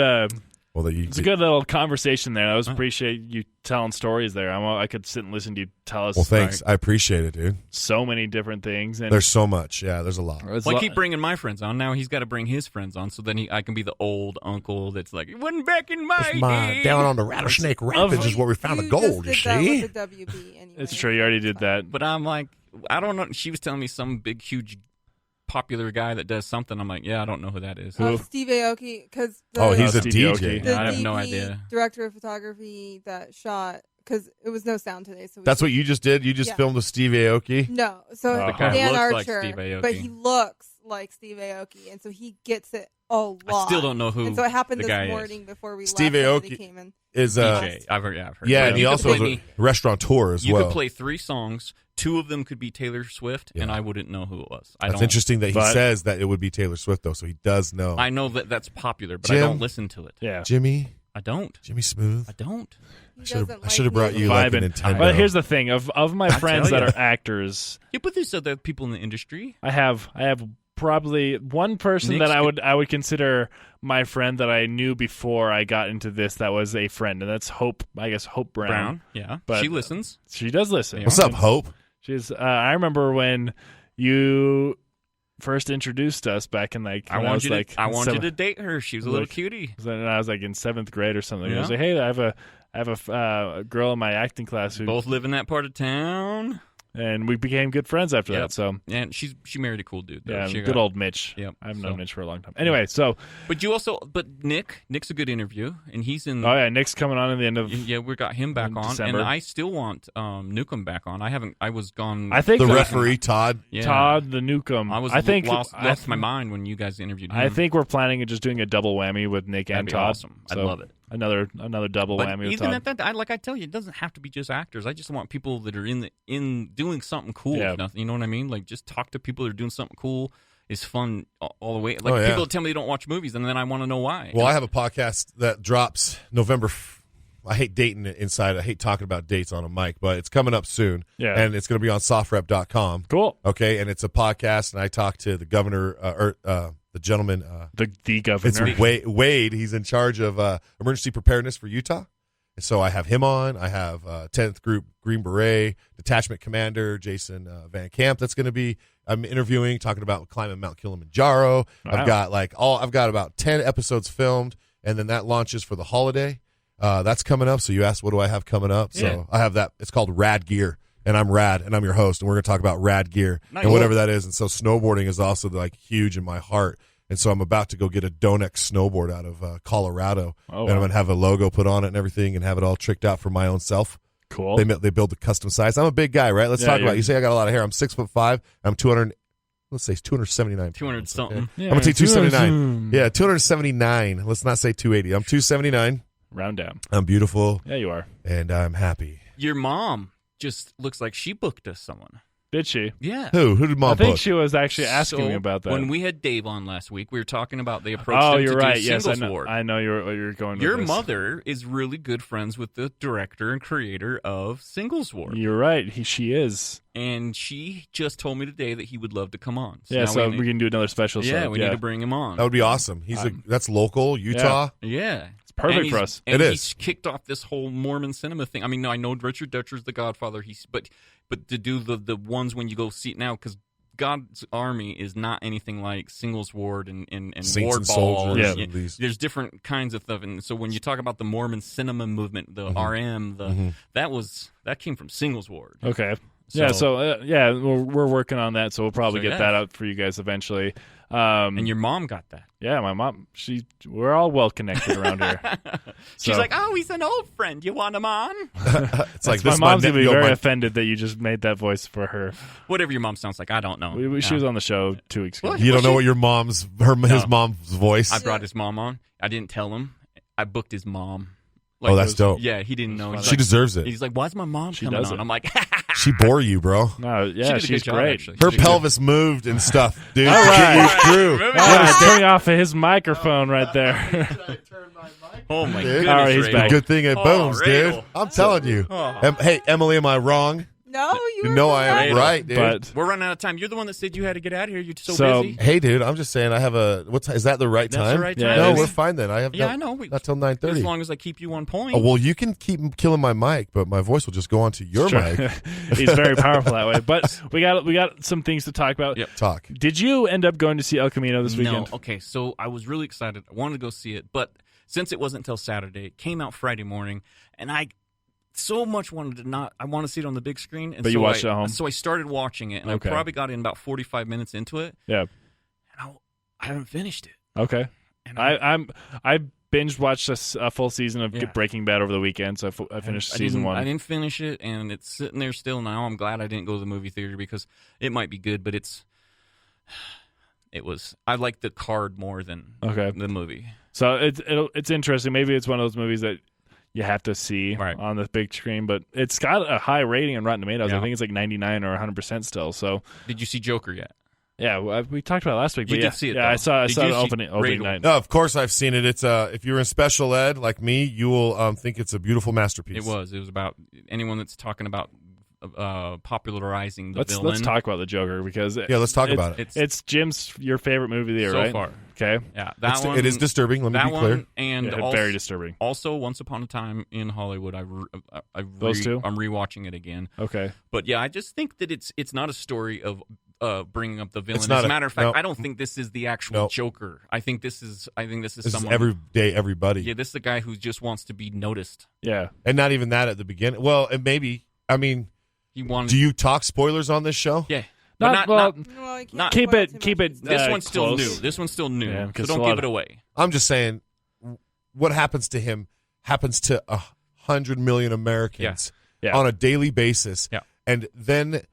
Well, It's a good little conversation there. I always appreciate you telling stories there. I could sit and listen to you tell us. Well, thanks. I appreciate it, dude. So many different things. And There's so much. Yeah, there's a lot. Well, I keep bringing my friends on. Now he's got to bring his friends on, so then I can be the old uncle that's like, it wasn't back in my day. Down on the Rattlesnake Rapids is where we found the gold, you just did that see? with the WB anyway. It's true. You already did that. But I'm like, I don't know. She was telling me some big, huge, popular guy that does something. I'm like, yeah, I don't know who that is. Steve Aoki, because Oh, he's a Steve DJ. Aoki. the I have no DP idea. director of photography that shot, because it was no sound today. So That's what you just did? You just Yeah. filmed with Steve Aoki? No, so The guy Dan looks like Archer, Steve Aoki. but he looks like Steve Aoki, and so he gets it a lot. I still don't know who And so it happened the this guy is. morning before we Steve left. Somebody Aoki came in. Is DJ. I've heard. yeah, But and he you could also is play a restaurateur as You well. could play 3 songs. 2 of them could be Taylor Swift, and I wouldn't know who it was. That's interesting that he says that it would be Taylor Swift, though, so he does know. I know that that's popular, but Jim? I don't listen to it. Yeah. Jimmy I don't. Smooth. I don't. He I should doesn't have brought music. you like a Vibing. Nintendo. But here's the thing: of my friends tell that ya. are actors, Yeah, but there's other people in the industry. I have probably one person Nick's that I would consider my friend that I knew before I got into this. That was a friend, and that's Hope. I guess Hope Brown. Yeah. But she listens. She does listen. What's up, Hope? She's. I remember when you first introduced us back in like. I when want was you to. like I in want you seventh- to date her. She was a little cutie. And I was like in 7th grade or something. I was Yeah. like, hey, I have a girl in my acting class who, Both live in that part of town. and we became good friends after Yep. that. So And she married a cool dude. Though. yeah, She good got- old Mitch. Yep. I've So- known Mitch for a long time. Anyway, so But Nick's a good interview, and he's in. oh yeah, Nick's coming on in the end of. Yeah, we got him back in on, December. and I still want Newcomb back on. I was gone. I think The that- referee, Todd. Yeah. Todd the Newcomb. I think lost my mind when you guys interviewed him. I think we're planning on just doing a double whammy with Nick That'd and be Todd. awesome. I'd So love it. Another double But whammy with even Todd. at that, I tell you, it doesn't have to be just actors. I just want people that are in doing something cool. Yeah. Nothing, you know what I mean? Like just talk to people that are doing something cool. Is fun all the way. Like Oh, yeah. people that tell me they don't watch movies, and then I want to know why. Well, I have a podcast that drops November. I hate dating it inside. I hate talking about dates on a mic, but it's coming up soon. Yeah. And it's going to be on softrep.com. Cool. Okay. And it's a podcast, and I talk to the governor, the gentleman. The governor. It's Wade. He's in charge of emergency preparedness for Utah. And so I have him on. I have 10th Group Green Beret Detachment Commander Jason Van Camp. That's going to be. I'm interviewing, talking about climbing Mount Kilimanjaro. Wow. I've got about 10 episodes filmed, and then that launches for the holiday. That's coming up. So you asked, what do I have coming up? Yeah. So I have that. It's called Rad Gear, and I'm Rad, and I'm your host, and we're going to talk about Rad Gear Nice. and whatever that is. And so snowboarding is also like huge in my heart. And so I'm about to go get a Donex snowboard out of Colorado, Oh, and I'm wow. going to have a logo put on it and everything, and have it all tricked out for my own self. Cool. They build the custom size. I'm a big guy, right? Let's Yeah, talk about it. you're- You say I got a lot of hair. I'm 6'5". I'm 200. Let's say 279. 200 pounds, something. okay? Yeah, I'm gonna take 279. zoom. Yeah, 279. Let's not say 280. I'm 279. Round down. I'm beautiful, Yeah, you are. and I'm happy. Your mom just looks like she booked us someone. Did she? Yeah. Who did Mom I think book? she was actually asking So, me about that. When we had Dave on last week, we were talking about they approached Oh, him you're to right. do Yes, I Singles know. Ward. I know you're going. Your with this. mother is really good friends with the director and creator of Singles Ward. You're right. She is. And she just told me today that he would love to come on. Yeah. now So we we can do another special. yeah, sub. we need to bring him on. That would be awesome. That's local Utah. Yeah. It's perfect And for he's- us. And It he's is. kicked off this whole Mormon cinema thing. I mean, no, I know Richard Dutcher's The Godfather. But to do the ones when you go see it now, because God's Army is not anything like Singles Ward and Saints Ward and Ball. Soldiers. Yeah. and these. There's different kinds of stuff, and so when you talk about the Mormon cinema movement, the RM, that came from Singles Ward. Okay. Yeah. So we're working on that. So we'll probably So, get yeah. that out for you guys eventually. And your mom got that. Yeah, my mom. We're all well connected around here. She's So- like, "Oh, he's an old friend. You want him on?" It's like my this. mom's gonna be very my, offended that you just made that voice for her. Whatever your mom sounds like, I don't know. She was on the show 2 weeks ago. What? You don't know she- what your his mom's voice. I brought his mom on. I didn't tell him. I booked his mom. Oh, that's dope. Yeah, he didn't know. He's She like- deserves it. He's like, why's my mom coming does on? it. I'm like, She bore you, bro. No, yeah, did a good she's job, great. actually. Her She did. pelvis moved and stuff, dude. All to get you right. through. He's turning off his microphone right there. oh my Dude. goodness. All right, he's Radl. back. Good thing it Oh, booms, dude. Radl. I'm telling you. Hey, Emily, am I wrong? No, you were No, I am Radl. right, dude. We're running out of time. You're the one that said you had to get out of here. You're So- busy. Hey, dude, I'm just saying I have a is that the right That's time? the right Yeah, time. No, it is. we're fine then. I have Yeah, I know. not till 9:30. As long as I keep you on point. Oh, well, you can keep killing my mic, but my voice will just go onto your Sure. mic. He's very powerful that way. But we got some things to talk about. Yep. Talk. Did you end up going to see El Camino this weekend? No. Okay, so I was really excited. I wanted to go see it, but since it wasn't until Saturday, it came out Friday morning, and I so much wanted to not. I want to see it on the big screen. And But you watched it at home? So I started watching it, and Okay. I probably got in about 45 minutes into it, Yeah. and I haven't finished it. Okay. And I binge watched a full season of Yeah. Breaking Bad over the weekend, so I finished season I 1. didn't finish it, and it's sitting there still now. I'm glad I didn't go to the movie theater because it might be good, but it was. I like the card more than Okay. the movie. So it's interesting. Maybe it's one of those movies that you have to see Right. on the big screen, but it's got a high rating on Rotten Tomatoes. Yeah. I think it's like 99 or 100% still. So Did you see Joker yet? yeah, we talked about it last week. You but did yeah, see it, yeah, though. I saw Did the you see opening Radl? night. No, of course I've seen it. It's if you're in special ed like me, you will think it's a beautiful masterpiece. It was about anyone that's talking about popularizing the Let's villain. talk about the Joker because Yeah, let's talk about it. It's Jim's your favorite movie of the year, So right? far. Okay. Yeah, that one. It is disturbing. Let me that be clear. one and Yeah, also, very disturbing. Also, Once Upon a Time in Hollywood. Those two? I'm rewatching it again. Okay. But yeah, I just think that it's not a story of bringing up the villain. It's As not a matter of fact, no. I don't think this is the actual No. Joker. I think this is This is someone. everyday everybody. Yeah, this is the guy who just wants to be noticed. Yeah. And not even that at the beginning. Well, and maybe, I mean, He wanted. do you talk spoilers on this show? Yeah. Not, But well, Well, you can't Not- keep spoil it. too Keep much. it. this one's still close. new. This one's still new. Yeah, so 'cause don't a lot give of- it away. I'm just saying what happens to him happens to 100 million Americans Yeah. on a daily basis. Yeah. And then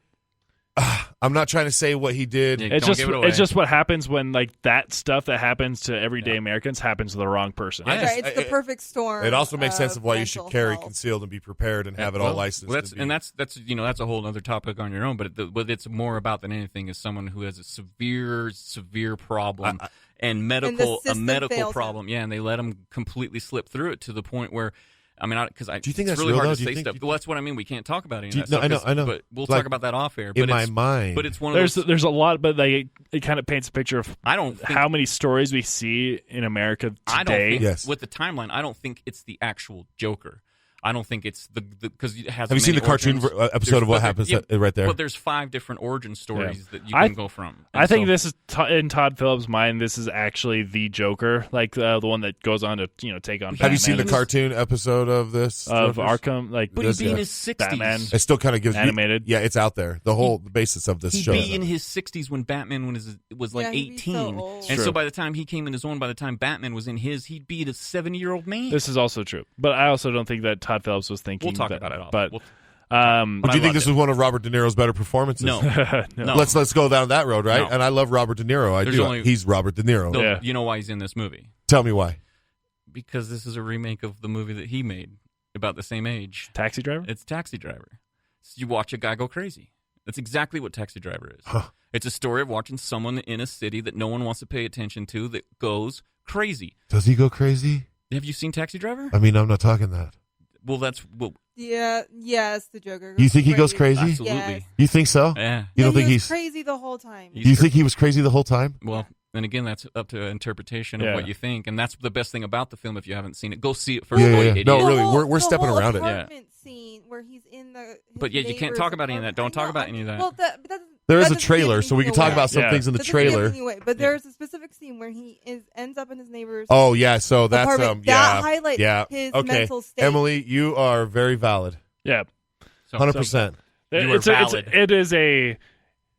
I'm not trying to say what he did. Yeah. It's Don't just give it away. it's just what happens when like that stuff that happens to everyday Americans happens to the wrong person. Yeah. Right, it's the perfect storm. It also makes sense of why you should mental carry health. concealed and be prepared and have it all Well, licensed. That's and be- that's a whole other topic on your own. But what it's more about than anything is someone who has a severe problem and medical system fails him. problem. Yeah, and they let them completely slip through it to the point where. I mean, because Do you think it's that's really real, hard though? to Do you say think- stuff. Well, that's what I mean. We can't talk about any of Do you- that no, stuff. I know, 'cause- I know. But we'll Like, talk about that off air. in But my it's, mind. but it's one of There's those. a lot, but like it kind of paints a picture of I don't think, how many stories we see in America today. I don't think Yes. with the timeline. I don't think it's the actual Joker. I don't think it's the because it has. Have you seen many the cartoon origins. episode of what happens Yeah, right there? But there's 5 different origin stories that you I- can go from. I And think so- this is in Todd Phillips' mind. This is actually the Joker, like the one that goes on to take on. Have you seen the Batman cartoon episode of this? of Jokers? Arkham? Like But This he'd be in guy. his 60s. Batman. It still kind of gives Animated. Yeah, it's out there. The whole basis of this He'd show. be in his 60s when Batman was like Yeah, he'd be 18. so old. And True. so by the time he came in his own, by the time Batman was in his, he'd be a 70-year-old man. This is also true, but I also don't think that Todd Phillips was thinking. We'll talk that, about it all. But We'll- But do you I think loved this it. was one of Robert De Niro's better performances? No. No. Let's go down that road, right? No. And I love Robert De Niro. I There's do. only- He's Robert De Niro. No, Yeah. You know why he's in this movie? Tell me why. Because this is a remake of the movie that he made about the same age. Taxi Driver. It's Taxi Driver. So you watch a guy go crazy. That's exactly what Taxi Driver is. Huh. It's a story of watching someone in a city that no one wants to pay attention to that goes crazy. Does he go crazy? Have you seen Taxi Driver? I mean, I'm not talking that. Well, that's well, Yeah, yes, the Joker. You think he goes crazy? absolutely. Yes. You think so? Yeah. You don't Yeah, think he was he's? crazy the whole time? Do you think he was crazy the whole time? Well, and again, that's up to interpretation of Yeah. what you think, and that's the best thing about the film. If you haven't seen it, go see it first. Yeah, of all, yeah, you yeah. idiot. No, The really, whole- we're the stepping whole around it. apartment scene where he's in the. his But yet you can't neighbor's talk about any of that. apartment. Don't talk I know, about any of that. Well, that doesn't. There is that a doesn't give trailer, so we can anything talk away. about some Yeah. things in the That doesn't give trailer. anything away, but there's a specific scene where he ends up in his neighbor's. Oh yeah, so that's apartment. yeah, That highlights yeah. his Okay, mental state. Emily, you are very valid. Yeah, So- 100%. You were valid. It is a,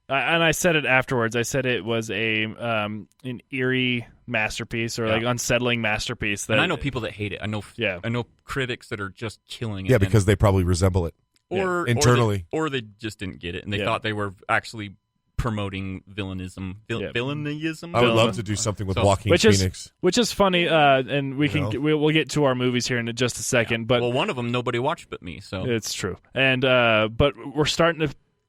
and I said it afterwards. I said it was an eerie masterpiece or Yeah. like unsettling masterpiece. That and I know people that hate it. I know. Yeah. I know critics that are just killing it. Yeah, and- because they probably resemble it. or internally. or they just didn't get it, and they Yeah. thought they were actually promoting villainism. Villainism. I would love to do something with So- Joaquin Phoenix. Which is funny, and we can You know? we'll get to our movies here in just a second. But Well, one of them nobody watched but me. So it's true, and but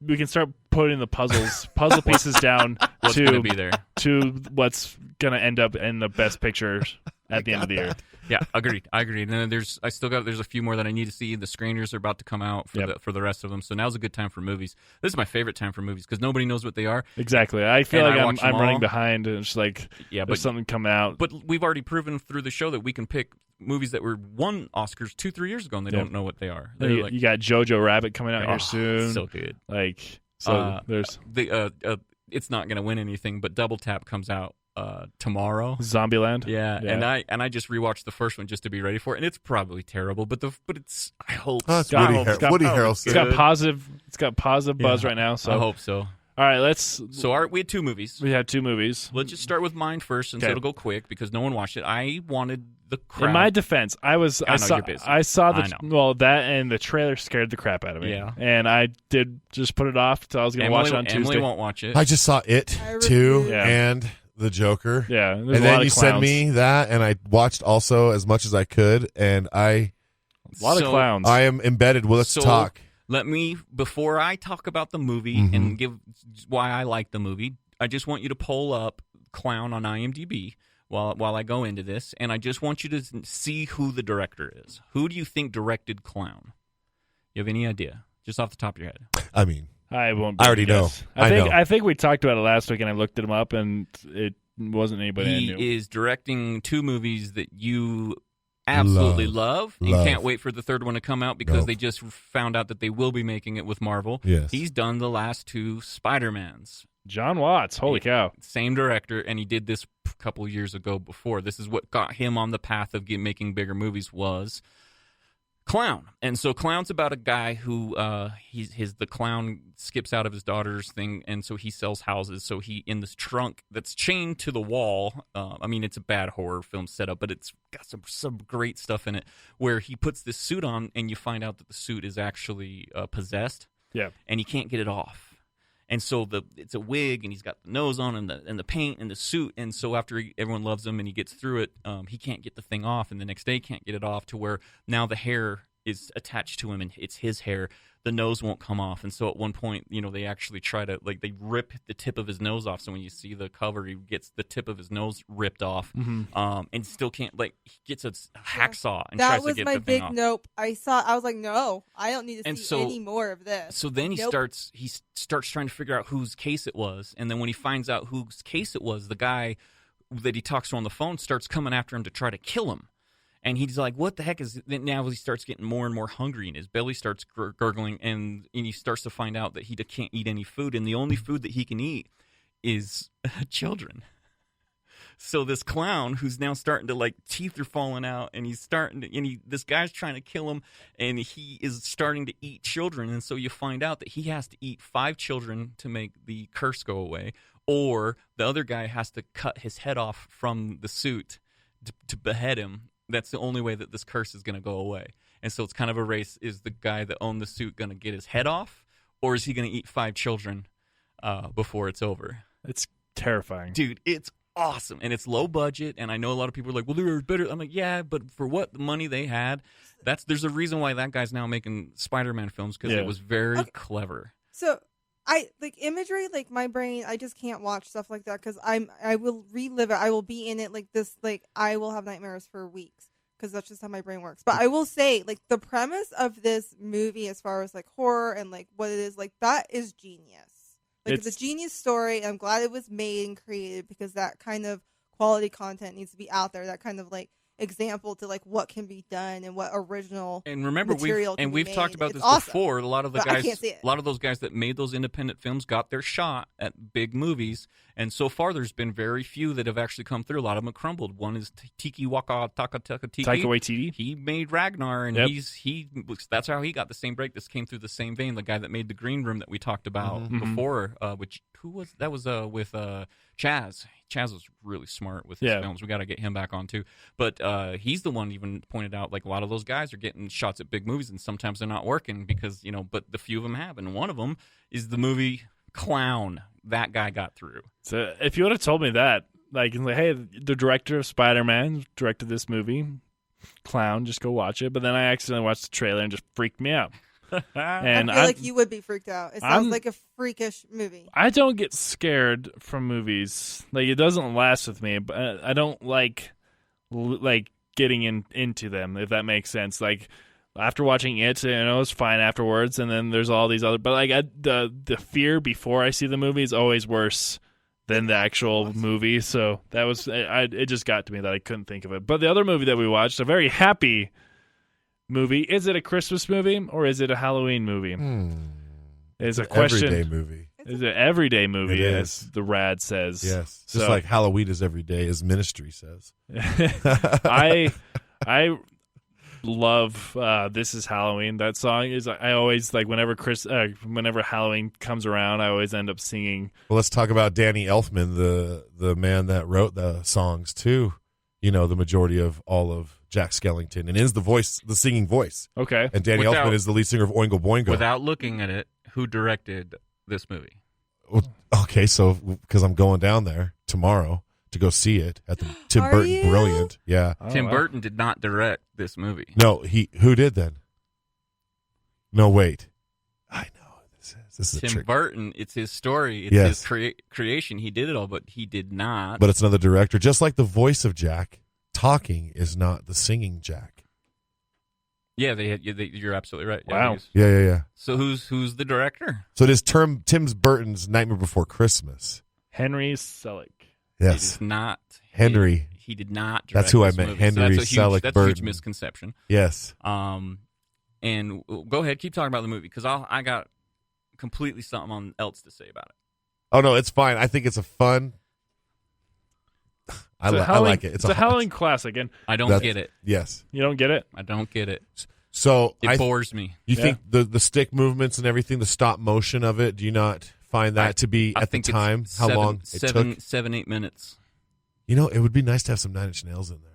we can start putting the puzzle pieces down what's to going to be there? to what's gonna end up in the best picture at the end of the year. Yeah, agreed. I agree. And then there's a few more that I need to see. The screeners are about to come out for the rest of them. So now's a good time for movies. This is my favorite time for movies because nobody knows what they are. Exactly. I feel And like I watch them I'm running all. behind, and it's like there's something coming out. But we've already proven through the show that we can pick movies that were won Oscars 2-3 years ago, and they don't know what they are. They're you, like, you got Jojo Rabbit coming out here soon. so good. There's It's not going to win anything, but Double Tap comes out tomorrow. Zombieland. Yeah, and I just rewatched the first one just to be ready for it, and it's probably terrible, but it's I hope It's so. Woody Harrelson. It's got positive buzz right now. So I hope so. all right, let's. So we had two movies. We had two movies. Let's just start with mine first, since Okay. it'll go quick because no one watched it. I wanted the crowd. In my defense, I know, saw you're busy. I saw I know. that and the trailer scared the crap out of me. Yeah. And I did just put it off until I was going to watch it on Tuesday. Emily won't watch it. I just saw It I 2 refuse. Yeah. and The Joker. Yeah, And there's a lot then of you sent clowns. me that, and I watched also as much as I could, and I a lot of clowns. am embedded. Well, let's So- talk. Let me, before I talk about the movie Mm-hmm. and give why I like the movie, I just want you to pull up Clown on IMDb while I go into this, and I just want you to see who the director is. Who do you think directed Clown? You have any idea? Just off the top of your head. I mean, I won't. I already know. guess. I know. I think we talked about it last week, and I looked him up, and it wasn't anybody I knew. He is directing two movies that you absolutely love. You Love. can't wait for the third one to come out because Nope. they just found out that they will be making it with Marvel. Yes. He's done the last two Spider-Mans. John Watts. Holy cow! Same director, and he did this a couple years ago before. This is what got him on the path of making bigger movies was Clown. And so Clown's about a guy who the clown skips out of his daughter's thing, and so he sells houses. So he in this trunk that's chained to the wall. I mean, it's a bad horror film setup, but it's got some great stuff in it where he puts this suit on, and you find out that the suit is actually possessed. Yeah. And he can't get it off. And so it's a wig, and he's got the nose on, and the paint, and the suit. And so after everyone loves him, and he gets through it, he can't get the thing off, and the next day can't get it off. To where now the hair is attached to him, and it's his hair. The nose won't come off, and so at one point, they actually try to they rip the tip of his nose off. So when you see the cover, he gets the tip of his nose ripped off, and still can't he gets a hacksaw and That tries to was get my the thing big off. nope. I was like, no, I don't need to And see so- any more of this. So then he Nope. starts trying to figure out whose case it was, and then when he finds out whose case it was, the guy that he talks to on the phone starts coming after him to try to kill him. And he's like, what the heck is it? Now he starts getting more and more hungry, and his belly starts gurgling, and he starts to find out that he can't eat any food, and the only food that he can eat is children. So this clown, who's now starting to teeth are falling out, and this guy's trying to kill him, and he is starting to eat children, and so you find out that he has to eat 5 children to make the curse go away, or the other guy has to cut his head off from the suit to behead him. That's the only way that this curse is going to go away. And so it's kind of a race. Is the guy that owned the suit going to get his head off, or is he going to eat 5 children before it's over? It's terrifying. Dude, it's awesome. And it's low budget. And I know a lot of people are like, well, there's better. I'm like, yeah, but for what money they had, there's a reason why that guy's now making Spider-Man films, because it was very clever. So I imagery, my brain, I just can't watch stuff like that because I will relive it. I will be in it I will have nightmares for weeks because that's just how my brain works. But I will say, the premise of this movie, as far as horror and what it is, that is genius. It's a genius story. And I'm glad it was made and created because that kind of quality content needs to be out there. That kind of example to what can be done and what original and remember material can be we've made. talked about It's this awesome. before. A lot of the But I guys, can't see it. a lot of those guys that made those independent films got their shot at big movies, and so far there's been very few that have actually come through. A lot of them have crumbled. One is Tiki Waka Taka Tiki. Taika Waititi. He made Ragnar, and Yep. that's how he got the same break. This came through the same vein. The guy that made The Green Room that we talked about before, which was with Chaz. Chaz was really smart with his films. We got to get him back on too. But he's the one even pointed out a lot of those guys are getting shots at big movies, and sometimes they're not working because but the few of them have, and one of them is the movie Clown. that guy got through. So if you would have told me that, like, hey, the director of Spider-Man directed this movie, clown, just go watch it. But then I accidentally watched the trailer and just freaked me out. And I feel like you would be freaked out. It sounds like a freakish movie. I don't get scared from movies. Like, it doesn't last with me, but I don't like getting into them, if that makes sense. Like, after watching it, it was fine afterwards, and then there's all these other. But like the fear before I see the movie is always worse than the actual movie. So that was it. Just got to me that I couldn't think of it. But the other movie that we watched, a very happy movie. Is it a Christmas movie or is it a Halloween movie? Is a question. Everyday movie. Is it an everyday movie, It as the Rad says? Yes, So, just like Halloween is every day, as ministry says. I love This Is Halloween. That song is, I always, like, whenever Halloween comes around, I always end up singing. Well, let's talk about Danny Elfman, the man that wrote the songs too. You know, the majority of all of Jack Skellington, and is the singing voice. Okay. And Danny Elfman is the lead singer of Oingo Boingo. Without looking at it, who directed this movie? Okay, so because I'm going down there tomorrow to go see it at the Tim Are Burton you? Brilliant. Yeah. Tim wow. Burton did not direct this movie. No, who did then? No, wait. I know this is a Tim trick. Burton, it's his story. It's Yes. his creation. He did it all, but he did not. But it's another director, just like the voice of Jack. Talking is not the singing Jack. yeah, you're absolutely right. Wow. it is. Yeah. So who's the director? So it is Tim Burton's Nightmare Before Christmas. Henry Selick. It Yes, is not Henry. He did not. That's direct who I this meant, movie. Henry that's a Selick That's a huge Burton. misconception. Yes. And go ahead, keep talking about the movie because I got completely something else to say about it. Oh no, it's fine. I think it's a fun. I like it. It's a Halloween classic, and I don't That's- get it. Yes. you don't get it? I don't get it. So It bores me. You Yeah. think the stick movements and everything, the stop motion of it? Do you not find that to be I at the think it's time how long it took? 7-8 minutes. You know, it would be nice to have some Nine Inch Nails in there.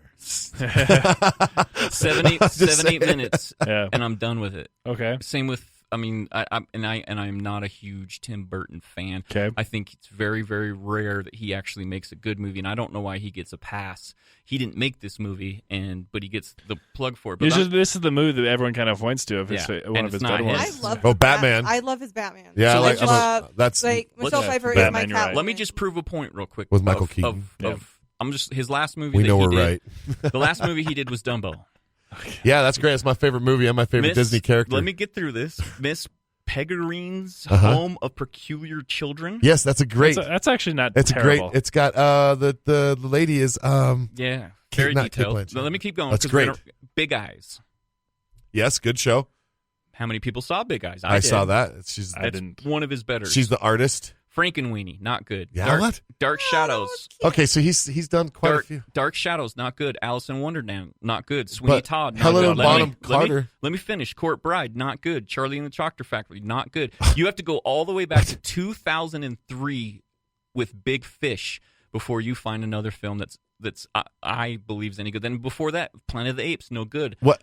7-8 minutes, Yeah. and I'm done with it. Okay. Same with. I mean, I'm not a huge Tim Burton fan. Okay. I think it's very, very rare that he actually makes a good movie, and I don't know why he gets a pass. He didn't make this movie, but he gets the plug for it. But This is the movie that everyone kind of points to if it's Yeah, one and of it's his not better his. I ones. love Oh, Batman. I love his Batman. Yeah, So I like love, that's like Michelle let's- Pfeiffer Batman, is you're my right. let me Catwoman. just prove a point real quick With Michael Keaton. I'm just his last movie. we that know he we're did, right. The last movie he did was Dumbo. Yeah, that's great. It's my favorite movie and my favorite Disney character. Let me get through this. Miss Pegarine's Uh-huh. Home of Peculiar Children. Yes, that's a great. That's actually not It's terrible. great. It's got the lady is Yeah, very not Kate detailed. Blanchett. Now, let me keep going. That's 'cause we're great. gonna- Big Eyes. yes, good show. How many people saw Big Eyes? I did. saw that. She's I didn't. One of his better. she's the artist. Frankenweenie, not good. Yeah, what? Dark Shadows. Okay, so he's done quite a few. Dark Shadows, not good. Alice in Wonderland, not good. Sweeney But Todd, not Helena good. Bonham Carter. Let me finish. Court Bride, not good. Charlie and the Chocolate Factory, not good. You have to go all the way back to 2003 with Big Fish before you find another film that's I believe is any good. Then before that, Planet of the Apes, no good. What?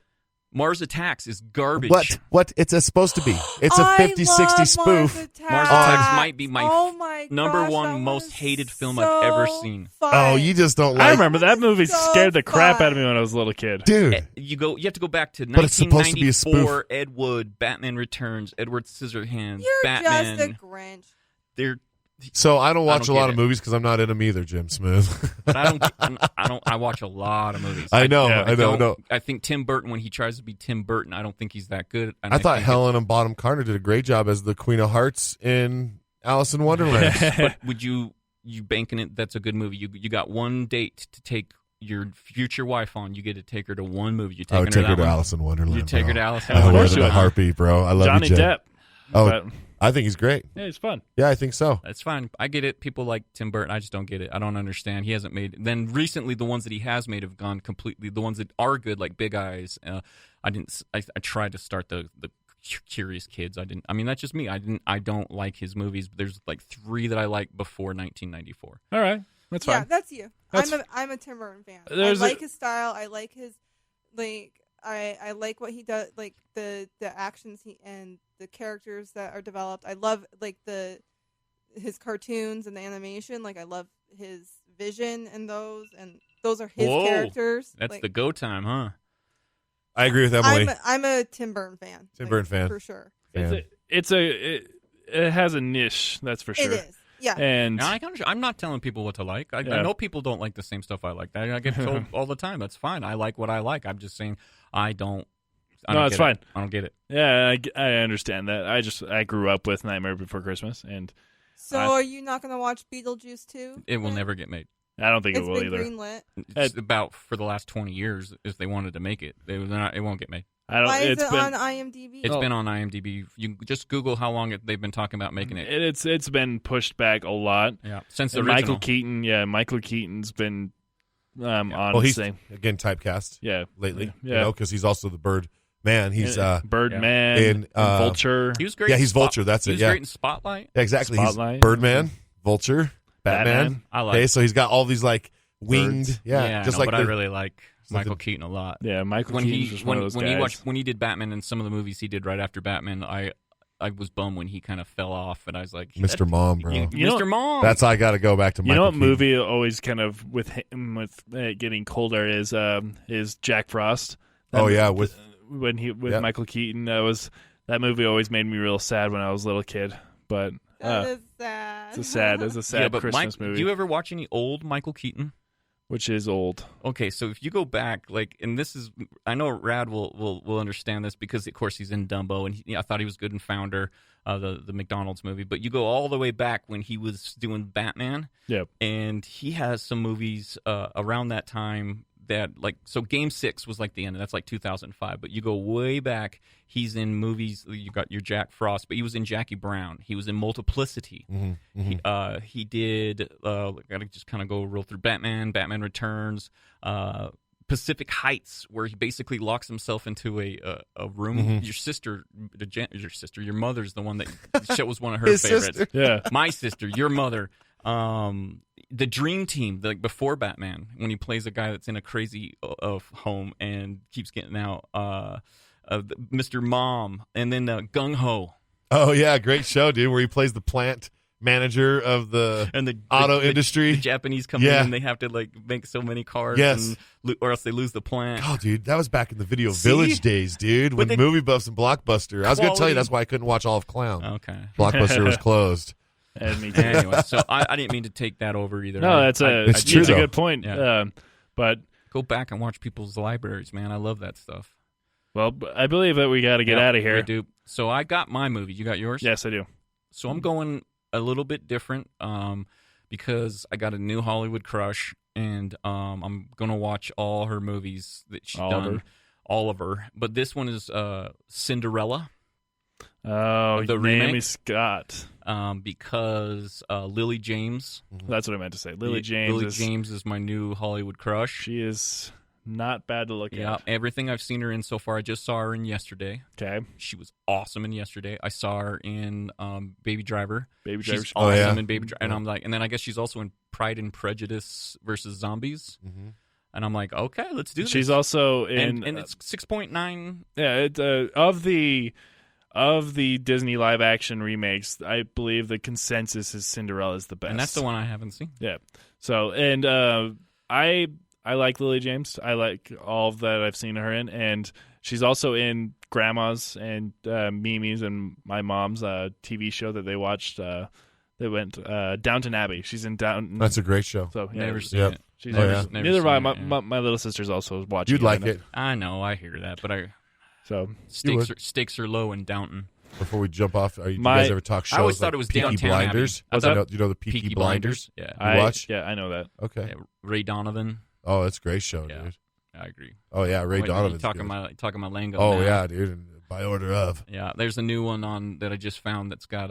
Mars Attacks is garbage. What? It's supposed to be. It's a 50, 60 spoof. Mars Attacks might be my number one most hated film I've ever seen. Oh, you just don't like. I remember that movie so scared the crap out of me fun. when I was a little kid. Dude. You have to go back to But it's supposed to be a 1994. spoof. Ed Wood, Batman Returns, Edward Scissorhands, You're Batman. just a Grinch. They're So I don't watch don't a lot get of it. movies because I'm not in them either, Jim Smooth. but I watch a lot of movies. I know. don't- I think Tim Burton, when he tries to be Tim Burton, I don't think he's that good. And I thought think Helena Bonham Carter did a great job as the Queen of Hearts in Alice in Wonderland. But would you banking it? That's a good movie. You got one date to take your future wife on. You get to take her to one movie. You I would take take her to one. Alice in Wonderland. You take bro. her to Alice in I would course wear you the would. harpy, bro. I love Johnny you, Jim. Depp. Oh, But, I think he's great. yeah, he's fun. Yeah, I think so. That's fine. I get it. People like Tim Burton. I just don't get it. I don't understand. He hasn't made. Then recently, the ones that he has made have gone completely. The ones that are good, like Big Eyes. I didn't. I tried to start the Curious Kids. I didn't. I mean, that's just me. I don't like his movies. But there's like 3 that I like before 1994. All right, that's Yeah, fine. that's you. That's- I'm a Tim Burton fan. There's I like his style. I like his I like what he does, like the actions and the characters that are developed. I love like the his cartoons and the animation. Like I love his vision in those, and those are his Whoa. characters. That's like, the go time, huh? I agree with Emily. I'm a Tim Burton fan. Tim Burton fan. for sure. Fan. It has a niche, that's for sure. It is. Yeah. And Now, I'm not telling people what to like. I know people don't like the same stuff I like. I get told all the time. That's fine. I like what I like. I'm just saying I don't. No, it's fine. I don't get it. yeah, I understand that. I grew up with Nightmare Before Christmas, and So are you not going to watch Beetlejuice 2? It will never get made. I don't think It's it will been either. greenlit. It's about for the last 20 years, if they wanted to make it, it won't get made. I don't. Why is It's it been on IMDb? It's been on IMDb. You just Google how long they've been talking about making it. it's been pushed back a lot. Yeah, since the And original. Michael Keaton's been on Well, the he's same. again typecast Yeah, lately. Yeah. Because he's also the Bird Man. He's Birdman, in, and Vulture. He was great. yeah, in he's Vulture. That's He it. was Yeah, great in Spotlight. exactly. Spotlight. He's Birdman, Vulture, Batman. I like. Okay, so he's got all these like winged. Birds. Yeah, just no, like but I the- really like Michael Keaton a lot. Yeah, Michael When Keaton's he just one of those guys. when he did Batman and some of the movies he did right after Batman, I was bummed when he kind of fell off, and I was like, Mr. Mom, bro. Mr. Mom. That's I got to go back to. You know Michael what Keaton. movie always kind of with him with getting colder is Jack Frost. Oh yeah, with With Michael Keaton. That movie always made me real sad when I was a little kid. But That is sad. it's a sad but Christmas movie. Do you ever watch any old Michael Keaton? Which is old. Okay, so if you go back, and this is, I know Rad will understand this because, of course, he's in Dumbo, and I thought he was good in Founder, the McDonald's movie. But you go all the way back when he was doing Batman, Yep. and he has some movies around that time that, so Game 6 was the end, and that's 2005. But you go way back, he's in movies. You got your Jack Frost, but he was in Jackie Brown. He was in Multiplicity. He did. Got to just kind of go real through Batman Returns, Pacific Heights, where he basically locks himself into a room. Your mother's the one that was one of her His favorites. sister. Yeah. My sister, your mother. The Dream Team, before Batman, when he plays a guy that's in a crazy home and keeps getting out. Mr. Mom, and then Gung Ho. Oh yeah, great show, dude. Where he plays the plant manager of the And the auto industry. The Japanese come in and they have to make so many cars, Yes. or else they lose the plant. Oh, dude, that was back in the Video See? Village days, dude. When But Movie Buffs and Blockbuster. I was going to tell you Quality- that's why I couldn't watch all of Clown. Okay. Blockbuster was closed. And me too. Anyway, so I didn't mean to take that over either. No, that's It's true, a though. good point. Yeah. But Go back and watch people's libraries, man. I love that stuff. well, I believe that we got to get out of here. I do. So I got my movie. You got yours? Yes, I do. So I'm going a little bit different because I got a new Hollywood crush, and I'm going to watch all her movies that she's done. All of her. But this one is Cinderella. Oh, The Naomi remake? Scott. Because Lily James. That's what I meant to say. Lily James. James is my new Hollywood crush. She is not bad to look Yeah, at. everything I've seen her in so far. I just saw her in Yesterday. Okay. She was awesome in Yesterday. I saw her in Baby Driver. Baby Driver. She's Oh, awesome yeah. in Baby Driver. And I'm like, and then I guess she's also in Pride and Prejudice versus Zombies. Mm-hmm. And I'm like, okay, let's do this. She's also in. and it's 6.9. Yeah, of the Disney live action remakes, I believe the consensus is Cinderella is the best. And that's the one I haven't seen. Yeah. So, and I like Lily James. I like all that I've seen her in, and she's also in Grandma's and Mimi's and my mom's TV show that they watched. They went Downton Abbey. She's in Downton. That's a great show. So yeah, Never seen Yep. it. She's Oh, never, yeah. Never neither seen have it, I. yeah. My little sister's also watching. You'd like right it. I know, I hear that, but So stakes are low in Downton. Before we jump off, do you My- guys ever talk shows I always like thought it was Peaky Downton Blinders? Abbey. What's that? You know the Peaky Blinders? Yeah. I watch? Yeah, I know that. Okay. Yeah, Ray Donovan. Oh, that's a great show, Yeah. dude. I agree. Oh, yeah, Ray Wait, Donovan's talking good. my lingo. Oh, now. yeah, dude. By order of. Yeah, there's a new one on that I just found that's got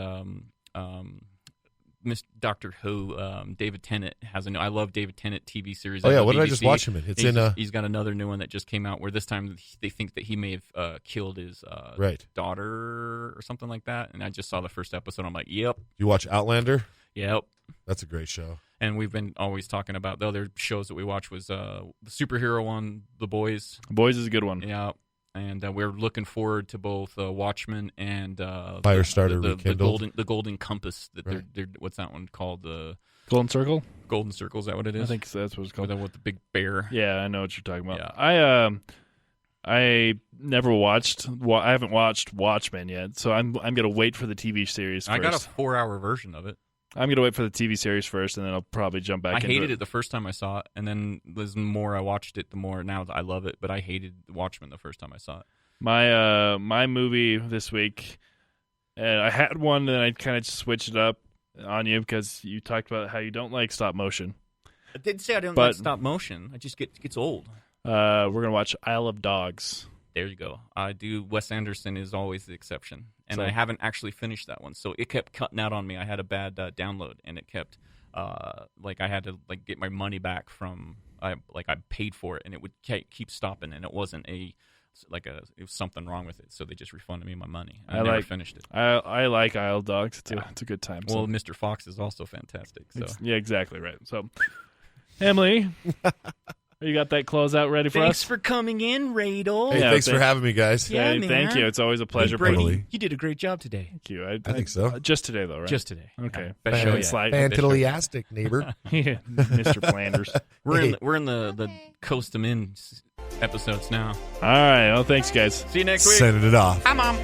Miss Doctor Who. David Tennant has a new. I love David Tennant TV series. Oh, on yeah, the what did I BBC. just watch him in? It's He's got another new one that just came out where this time they think that he may have killed his right. daughter or something like that. And I just saw the first episode. I'm like, yep. You watch Outlander? Yep. That's a great show. And we've been always talking about the other shows that we watched was the superhero one, The Boys. Boys is a good one. Yeah. and we're looking forward to both Watchmen and Firestarter Rekindled. the Golden Compass. That Right. they're what's that one called? The Golden Circle? Golden Circle. Is that what it is? I think that's what it's called. With the big bear. Yeah, I know what you're talking about. Yeah. I never watched. I haven't watched Watchmen yet, so I'm gonna wait for the TV series first. I got a 4-hour version of it. I'm gonna wait for the TV series first, and then I'll probably jump back. I into hated it the first time I saw it, and then the more I watched it, the more now I love it. But I hated Watchmen the first time I saw it. My movie this week, I had one, and I kind of switched it up on you because you talked about how you don't like stop motion. I did say I don't like stop motion. I just gets old. We're gonna watch Isle of Dogs. There you go. I do. Wes Anderson is always the exception, and So- I haven't actually finished that one. So it kept cutting out on me. I had a bad download, and it kept I had to get my money back from I paid for it, and it would keep stopping, and it wasn't it was something wrong with it. So they just refunded me my money. I never finished it. I like Isle of Dogs. It's a good time. So. Well, Mr. Fox is also fantastic. So Yeah, exactly right. So, Emily, you got that closeout ready for thanks us? for coming in, Radl. Hey, Yeah, thanks for having me, guys. Yeah, Hey, man. thank you. It's always a pleasure. Brady, Totally. you did a great job today. Thank you. I think so. Just today, though, right? Just today. Okay. Best show yet. Slide. Fantastic, neighbor. Yeah, Mr. Flanders. We're in the Coast 'em In episodes now. All right. Well, thanks, guys. See you next week. Sending it off. Hi, Mom.